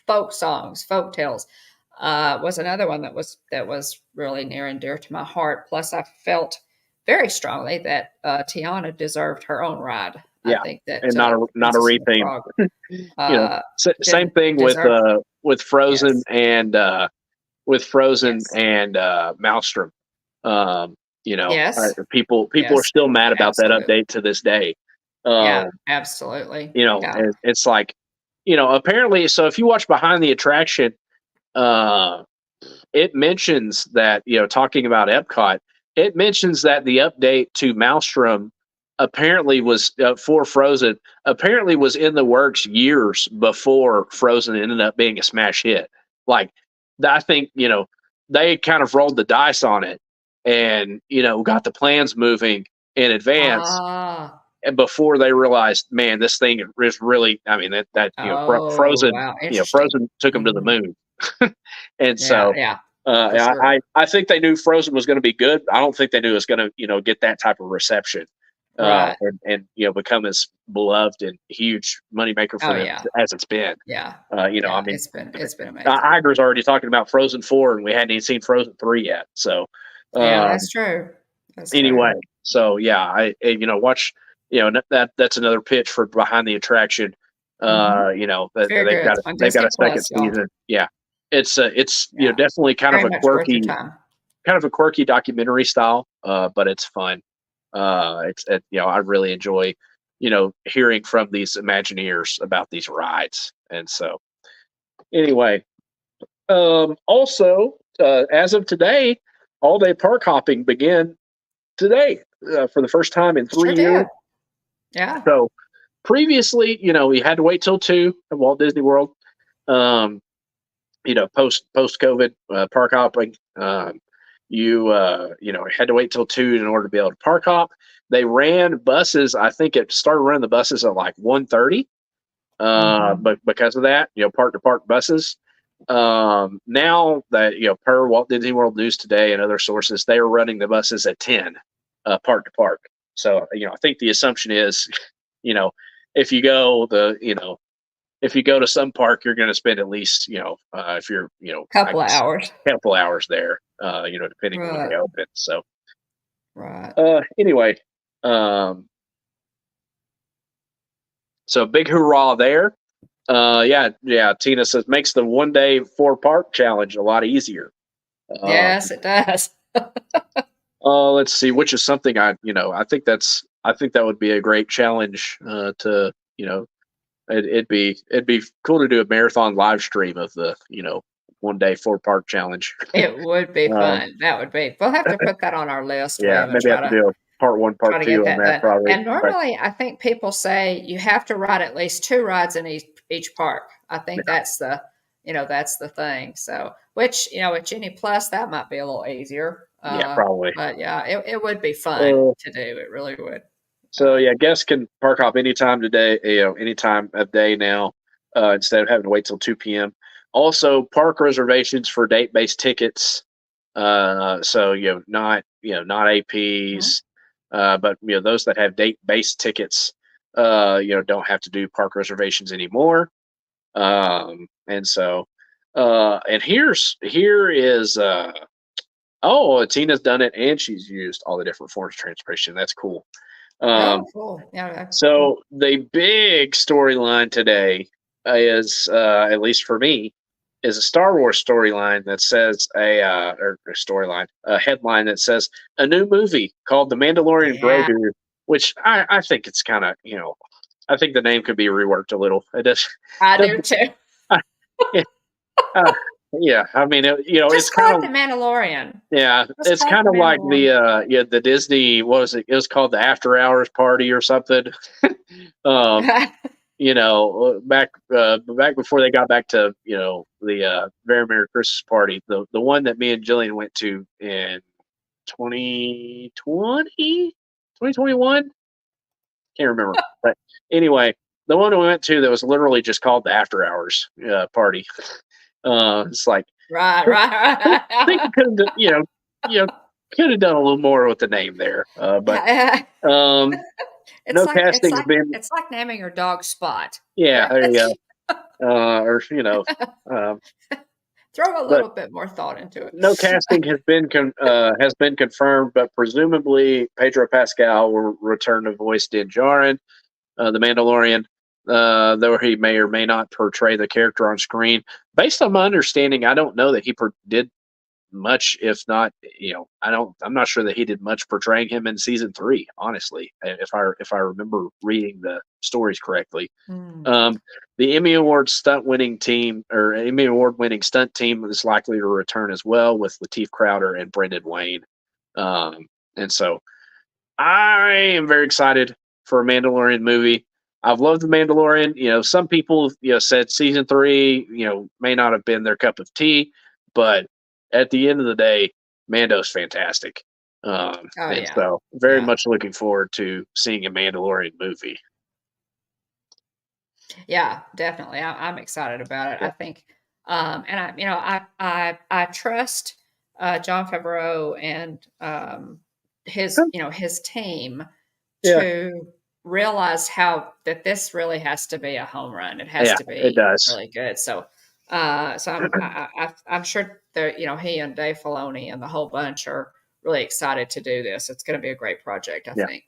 folk songs, folk tales was another one that was really near and dear to my heart. Plus, I felt very strongly that Tiana deserved her own ride. I yeah, think that and not a the not a Princess and the retheme. Frog uh, Same thing deserved. with Frozen Yes, and yes, Maelstrom. yes, People are yes, still mad about that absolutely. update to this day. Yeah, Um, absolutely. Yeah. and it's like, apparently, so if you watch behind the attraction, uh, it mentions that, talking about Epcot, it mentions that the update to Maelstrom apparently was for Frozen, apparently was in the works years before Frozen ended up being a smash hit. Like, I think, they kind of rolled the dice on it and, got the plans moving in advance, Ah, and before they realized, man, this thing is really, I mean, oh, Frozen, wow, interesting. Frozen took them to the Mhm. moon. And Yeah, so yeah, for uh, sure. I think they knew Frozen was going to be good. I don't think they knew it was going to get that type of reception, Right. and become as beloved and huge moneymaker Oh, for them yeah, as it's been. yeah, I yeah, mean, it's been amazing. Iger's already talking about Frozen 4, and we hadn't even seen Frozen 3 yet. So Yeah, um, that's true. That's anyway, true. so yeah, watch. That's another pitch for behind the attraction. Mhm. That Very good. It's on they've got Disney a second Plus, y'all. season. Yeah, it's Yeah, definitely very much worth your time. kind of a quirky documentary style, but it's fun. I really enjoy hearing from these Imagineers about these rides, and so anyway, also as of today, all day park hopping began today for the first time in Sure 3 years. did. Yeah. So previously, you had to wait till 2 at Walt Disney World. Um, post COVID park hopping. You had to wait till 2 in order to be able to park hop. They ran buses. I think it started running the buses at like 1:30. But because of that, park to park buses. Now that per Walt Disney World News Today and other sources, they are running the buses at 10, park to park. So I think the assumption is, you know, if you go if you go to some park, you're going to spend at least if you're I Couple of guess hours. a couple hours there, depending on when Right. they open. So Right. anyway, um, so big hurrah there. Yeah. Tina says makes the 1 day 4 park challenge a lot easier. Uh, Yes, it does. let's see, which is something I think that would be a great challenge to it'd be cool to do a marathon live stream of the 1 day 4 park challenge. It would be um, fun. That would be. We'll have to put that on our list, yeah, William, and maybe I have to do a part 1, try part to 2 get on that that done. probably. And But normally, I think people say you have to ride at least 2 rides in each park. I think that's the thing. So, which with Genie Plus, that might be a little easier. yeah, probably. But yeah, it would be fun Uh, to do. It really would. so yeah, guests can park hop anytime today, any time of day now, instead of having to wait till 2 p.m. Also, park reservations for date-based tickets. So not Mhm. APs, but those that have date-based tickets, don't have to do park reservations anymore. And so, and here is oh, Tina's done it, and she's used all the different forms of transportation. That's cool. Oh, Um, cool. Yeah, cool. so the big storyline today is, at least for me, is a Star Wars storyline that says or a storyline, a headline that says a new movie called The Mandalorian Yeah, Grogu, which I think it's kind of I think the name could be reworked a little. It I does do too. yeah, uh, yeah. I mean, it's Just kind call it of the Mandalorian. yeah, Just it's call it kind the of like Mandalorian. the Disney, what was it? It was called the After Hours Party or something. um, back before they got back to the Very Merry Christmas Party, the one that me and Jillian went to in 2020, 2021, can't remember, but anyway, the one we went to that was literally just called the After Hours Party. It's like Right, I think right. you could have could have done a little more with the name there, but um, It's no like it's casting's like been. it's like naming your dog Spot. Yeah, Yeah. there you go. Or um, Throw a but little bit more thought into it. no casting has been confirmed, but presumably Pedro Pascal will return to voice Din Djarin, the Mandalorian, though he may or may not portray the character on screen. Based on my understanding, I don't know that he did much. If not, I'm not sure that he did much portraying him in season 3. Honestly, if I remember reading the stories correctly. Hmm. Um, the Emmy Award stunt winning team, or Emmy Award winning stunt team, is likely to return as well with Lateef Crowder and Brendan Wayne. And so I am very excited for a Mandalorian movie. I've loved the Mandalorian. Some people said season 3 may not have been their cup of tea, but at the end of the day, Mando's fantastic. Oh And yeah, so very yeah, much looking forward to seeing a Mandalorian movie. yeah. Definitely, I'm excited about it. Yeah. I think, and I trust John Favreau and his team Yeah. to realize how that this really has to be a home run. It has Yeah, to it be does. really good. So I'm sure that he and Dave Filoni and the whole bunch are really excited to do this. It's going to be a great project, I Yeah. think.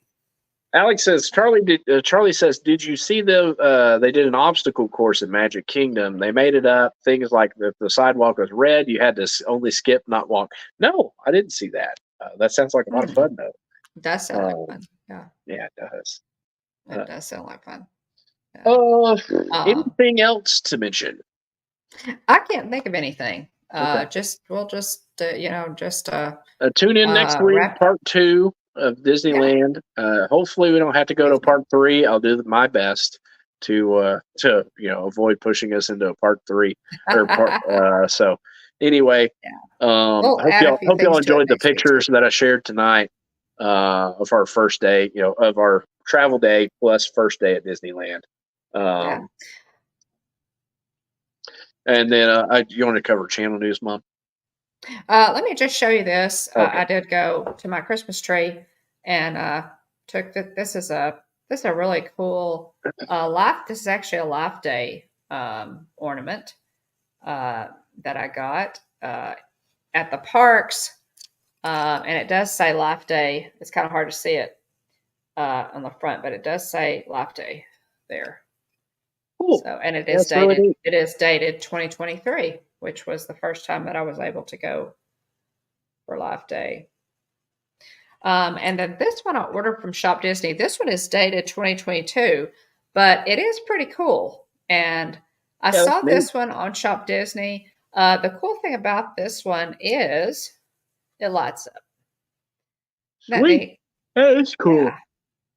Alex says Charlie says, did you see they did an obstacle course in Magic Kingdom? They made it up. Things like if the sidewalk was red, you had to only skip, not walk. No, I didn't see that. That sounds like a lot of Hmm. fun though. It does sound like fun. Yeah, Yeah, it does. it Uh, does sound like fun. Yeah. uh, Um, anything else to mention? I can't think of anything. Okay. Just we'll just just Tune in next week, wrap. part 2. of Yeah. Disneyland. Hopefully, we don't have to go to Disney. part three. I'll do my best to avoid pushing us into a part three or part. So anyway, Yeah. I We'll hope add a y'all few hope y'all things to it enjoyed the next week too. pictures that I shared tonight of our first day. Of our travel day plus first day at Disneyland. Yeah. Um, and then you want to cover channel news, Mom? Let me just show you this. Okay. I did go to my Christmas tree and took this is a really cool life. This is actually a Life Day ornament that I got at the parks, and it does say Life Day. It's kind of hard to see it on the front, but it does say Life Day there. Cool. So, and That's really neat. it is dated 2023, which was the first time that I was able to go for Life Day. And then this one I ordered from Shop Disney. This one is dated 2022, but it is pretty cool. And I Yeah, that's saw neat. this one on Shop Disney. The cool thing about this one is it lights up. Isn't that Sweet. neat? Hey, it's cool. Yeah.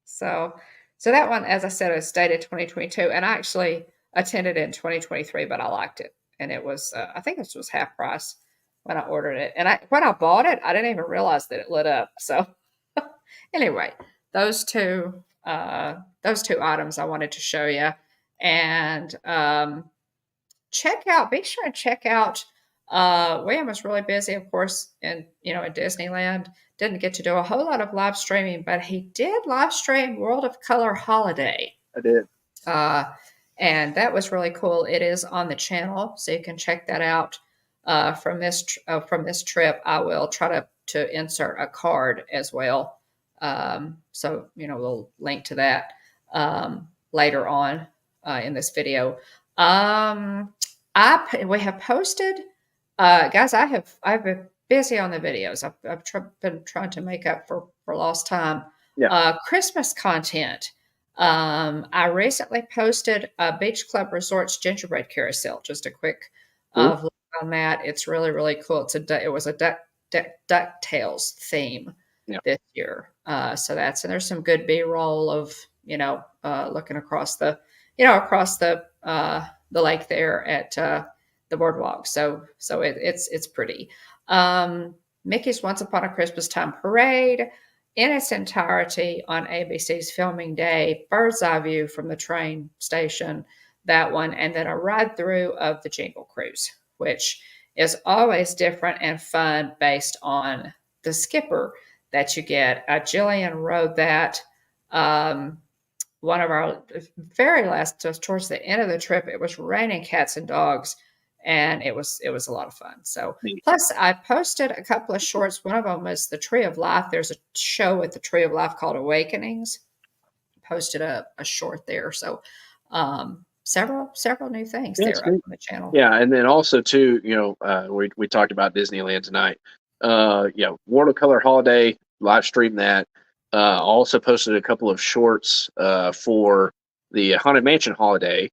So, so that one, as I said, is dated 2022, and I actually attended in 2023, but I liked it, and it was I think this was half price when I ordered it, and when I bought it, I didn't even realize that it lit up. So anyway, those two items I wanted to show you, and be sure and check out. William was really busy, of course, at Disneyland. Didn't get to do a whole lot of live streaming, but he did live stream World of Color Holiday. I did. Uh, and that was really cool. It is on the channel, so you can check that out. From this trip, I will try to insert a card as well. So we'll link to that later on in this video. We have posted, guys. I've been busy on the videos. Been trying to make up for lost time. Yeah. Christmas content. I recently posted Beach Club Resorts Gingerbread Carousel. Just a quick Cool. vlog on that. It's really really cool. It was a DuckTales theme Yeah. this year. So and there's some good B-roll of looking across the lake there at the boardwalk. So it's pretty. Mickey's Once Upon a Christmas Time Parade in its entirety on ABC's filming day, bird's eye view from the train station, that one, and then a ride through of the Jingle Cruise, which is always different and fun based on the skipper that you get. Jillian rode that. One of our very last, just towards the end of the trip, it was raining cats and dogs, and it was a lot of fun. So, Neat. plus I posted a couple of shorts. One of them was the Tree of Life. There's a show at the Tree of Life called Awakenings. Posted a short there. So, several new things there up on the channel. Yeah, and then also too, we talked about Disneyland tonight. World of Color Holiday live stream that. Also posted a couple of shorts for the Haunted Mansion Holiday.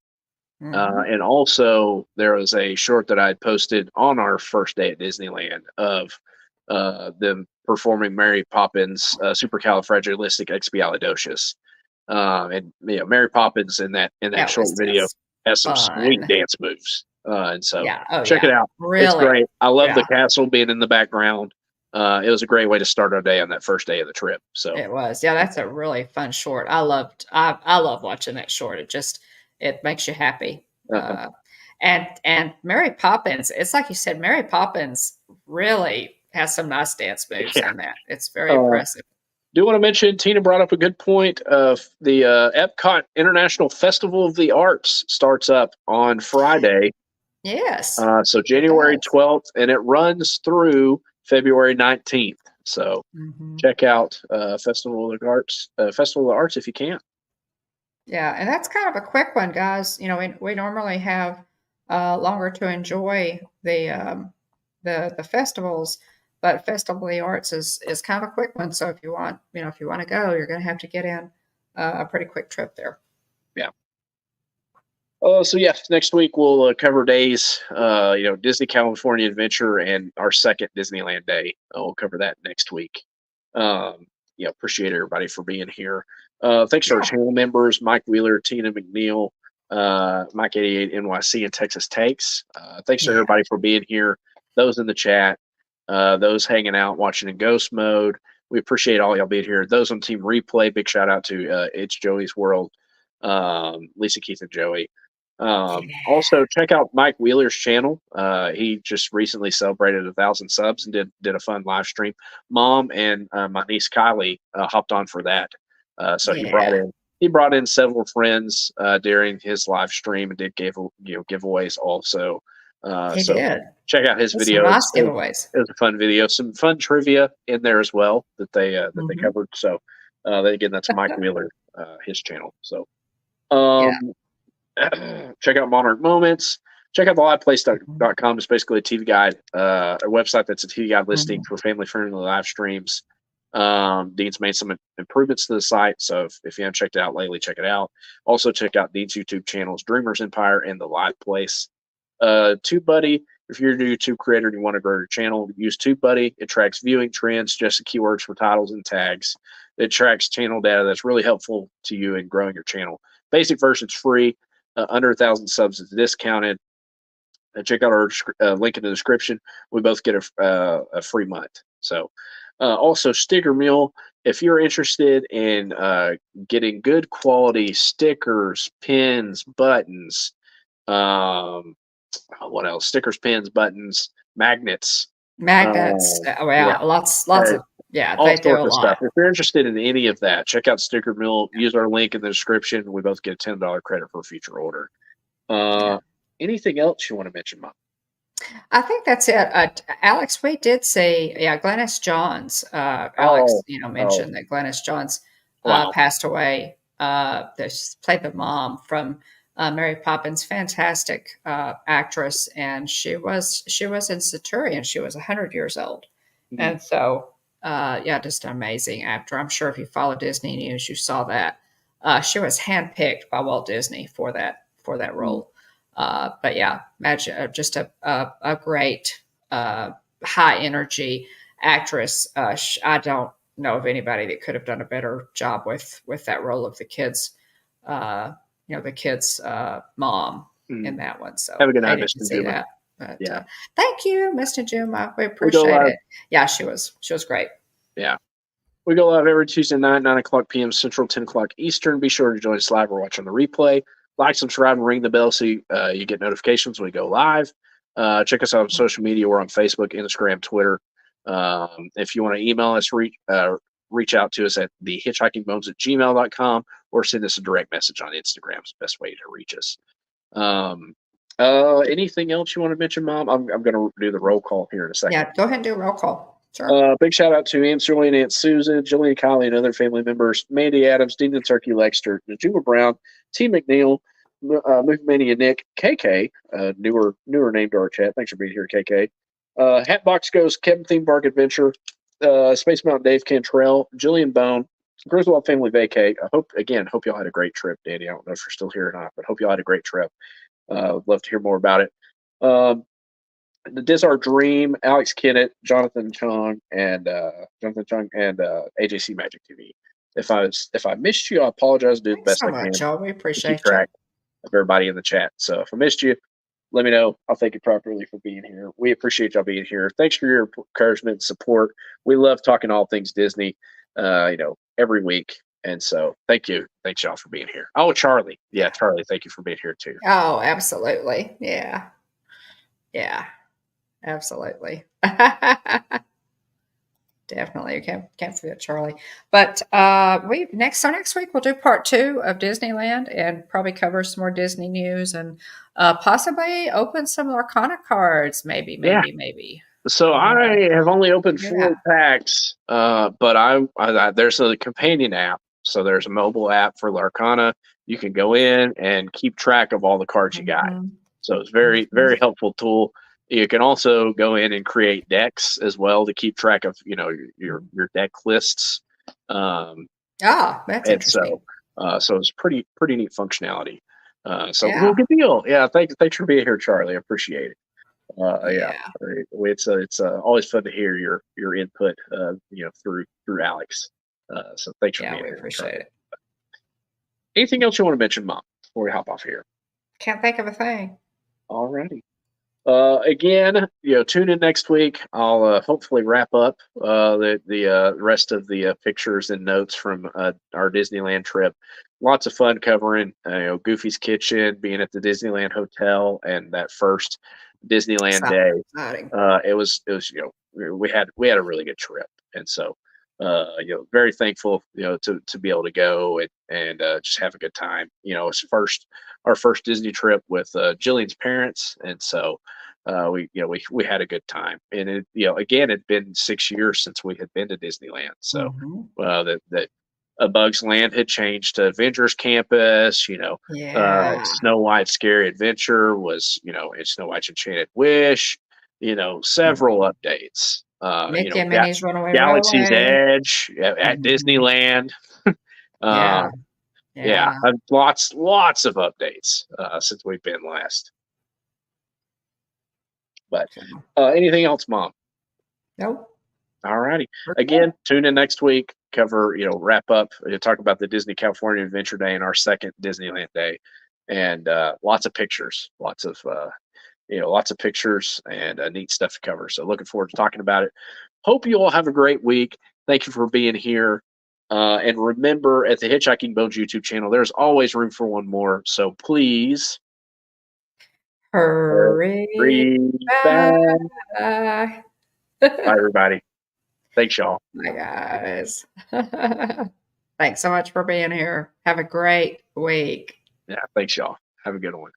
And also there was a short that I had posted on our first day at Disneyland of them performing Mary Poppins Supercalifragilisticexpialidocious. And Mary Poppins in that That short was video just has some sweet fun. dance moves. And so Yeah. Oh, check it yeah. out. It's Really. great. I love the Yeah. castle being in the background. It was a great way to start our day on that first day of the trip. So It was. Yeah, that's a really fun short. I love watching that short. It makes you happy. And Mary Poppins, it's like you said, Mary Poppins really has some nice dance moves in that. It's very impressive. Do want to mention, Tina brought up a good point of the Epcot International Festival of the Arts starts up on Friday. Yes. So January 12th, and it runs through February 19th. So check out Festival of the Arts if you can. Yeah, and that's kind of a quick one, guys. We normally have longer to enjoy the festivals, but Festival of the Arts is kind of a quick one. So if you want to go, you're going to have to get in a pretty quick trip there. Yeah. So yeah, next week we'll cover days, Disney California Adventure and our second Disneyland day. We'll cover that next week. appreciate everybody for being here. Thanks to our Yeah. channel members, Mike Wheeler, Tina McNeil, Mike 88 NYC, and Texas Takes. Thanks to Yeah. everybody for being here. Those in the chat, those hanging out, watching in ghost mode. We appreciate all y'all being here. Those on Team Replay, big shout out to It's Joey's World, Lisa, Keith, and Joey. Also, check out Mike Wheeler's channel. He just recently celebrated 1,000 subs and did a fun live stream. Mom and my niece Kylie hopped on for that. So he brought in several friends during his live stream and did giveaways also. He So did. check out his There's video. some nice giveaways. It was a fun video. Some fun trivia in there as well that they covered. So again, that's Mike Wheeler, his channel. So check out Monarch Moments. Check out the liveplace.com. It's basically a TV guide, a website that's a TV guide listing for family-friendly live streams. Dean's made some improvements to the site, so if you haven't checked it out lately, check it out. Also, check out Dean's YouTube channels, Dreamers Empire and The Live Place. TubeBuddy, if you're a YouTube creator and you want to grow your channel, use TubeBuddy. It tracks viewing trends, suggested keywords for titles and tags. It tracks channel data that's really helpful to you in growing your channel. Basic version's free. Under 1,000 subs is discounted. Check out our link in the description. We both get a free month. So, also Stickermule. If you're interested in getting good quality stickers, pins, buttons, what else? Stickers, pins, buttons, magnets. Lots of all they do sorts a of lot. stuff. If you're interested in any of that, check out Stickermule. Use our link in the description. We both get a $10 credit for a future order. Anything else you want to mention, Mom? I think that's it. Alex, we did say, Glennis Johns. Alex, mentioned that Glennis Johns passed away. She played the mom from Mary Poppins. Fantastic actress, and she was in Centurion. She was 100 years old, and so just an amazing actor. I'm sure if you follow Disney News, you saw that she was handpicked by Walt Disney for that role. But imagine just a great high energy actress. I don't know of anybody that could have done a better job with that role of the kids. The kid's mom in that one. So have a good night, Mr. Juma. But thank you, Mr. Juma. We appreciate it. Yeah, she was great. Yeah. We go live every Tuesday night, 9 o'clock p.m. Central, 10 o'clock Eastern. Be sure to join us live or watch on the replay. Like, subscribe, and ring the bell so you get notifications when we go live. Check us out on social media. We're on Facebook, Instagram, Twitter. If you want to email us, reach out to us at the hitchhikingbones@gmail.com or send us a direct message on Instagram. It's the best way to reach us. Anything else you want to mention, Mom? I'm going to do the roll call here in a second. Yeah, go ahead and do a roll call. Sure. Big shout out to Aunt Jillian, Aunt Susan, Jillian, Kylie, and other family members, Mandy Adams, Dean and Turkey Lexter, Najuma Brown, T. McNeil, Movie Mania Nick, KK, newer name to our chat. Thanks for being here, KK. Hatbox Ghost, Kevin Theme Park Adventure, Space Mountain Dave Cantrell, Jillian Bone, Griswold Family Vacay. I hope y'all had a great trip, Danny. I don't know if you're still here or not, but hope y'all had a great trip. Would love to hear more about it. The Diz Our Dream, Alex Kennett, Jonathan Chung, and AJC Magic TV. If I missed you, I apologize. Do the best so I can. Much, y'all. We appreciate keep track of everybody in the chat. So if I missed you, let me know. I'll thank you properly for being here. We appreciate y'all being here. Thanks for your encouragement and support. We love talking all things Disney, every week. And so thank you. Thanks y'all for being here. Oh, Charlie. Yeah, Charlie, thank you for being here too. Oh, absolutely. Yeah. Yeah. Absolutely. Definitely. Can't forget Charlie. But next week we'll do part 2 of Disneyland and probably cover some more Disney news and possibly open some Arcana cards. Maybe. So I have only opened 4 packs, but I there's a companion app. So there's a mobile app for Arcana. You can go in and keep track of all the cards you got. So it's very, very helpful tool. You can also go in and create decks as well to keep track of, your deck lists. That's interesting. So it's pretty neat functionality. Well, good deal. Yeah, thanks for being here, Charlie. I appreciate it. It's always fun to hear your input, through Alex. So thanks for Yeah, being we here. appreciate it. Anything else you want to mention, Mom, before we hop off here? Can't think of a thing. Alrighty. Again, tune in next week. I'll hopefully wrap up the rest of the pictures and notes from our Disneyland trip. Lots of fun covering, Goofy's Kitchen, being at the Disneyland Hotel, and that first Disneyland Sounds day. exciting. It was we had a really good trip, and so very thankful to be able to go and just have a good time. It's our first Disney trip with Jillian's parents, and so we had a good time. And again, it'd been 6 years since we had been to Disneyland, so Hmm. that A Bug's Land had changed to Avengers Campus. Yeah. Snow White's Scary Adventure was in Snow White's Enchanted Wish. Several Mhm. updates. Mickey and Minnie's Runaway Galaxy's Railway. Edge at Mhm. Disneyland. Yeah. Um, yeah, Yeah. lots of updates since we've been last. But So, anything else, Mom? nope. All righty. We're good. Again, tune in next week. Cover, wrap up, talk about the Disney California Adventure Day and our second Disneyland day, and lots of pictures, lots of pictures and neat stuff to cover. So looking forward to talking about it. Hope you all have a great week. Thank you for being here. And remember, at the Hitchhiking Bones YouTube channel, there's always room for one more. So please Hurry hurry back. back. Bye, everybody. Thanks, y'all. My guys. Thanks so much for being here. Have a great week. Yeah, thanks, y'all. Have a good one.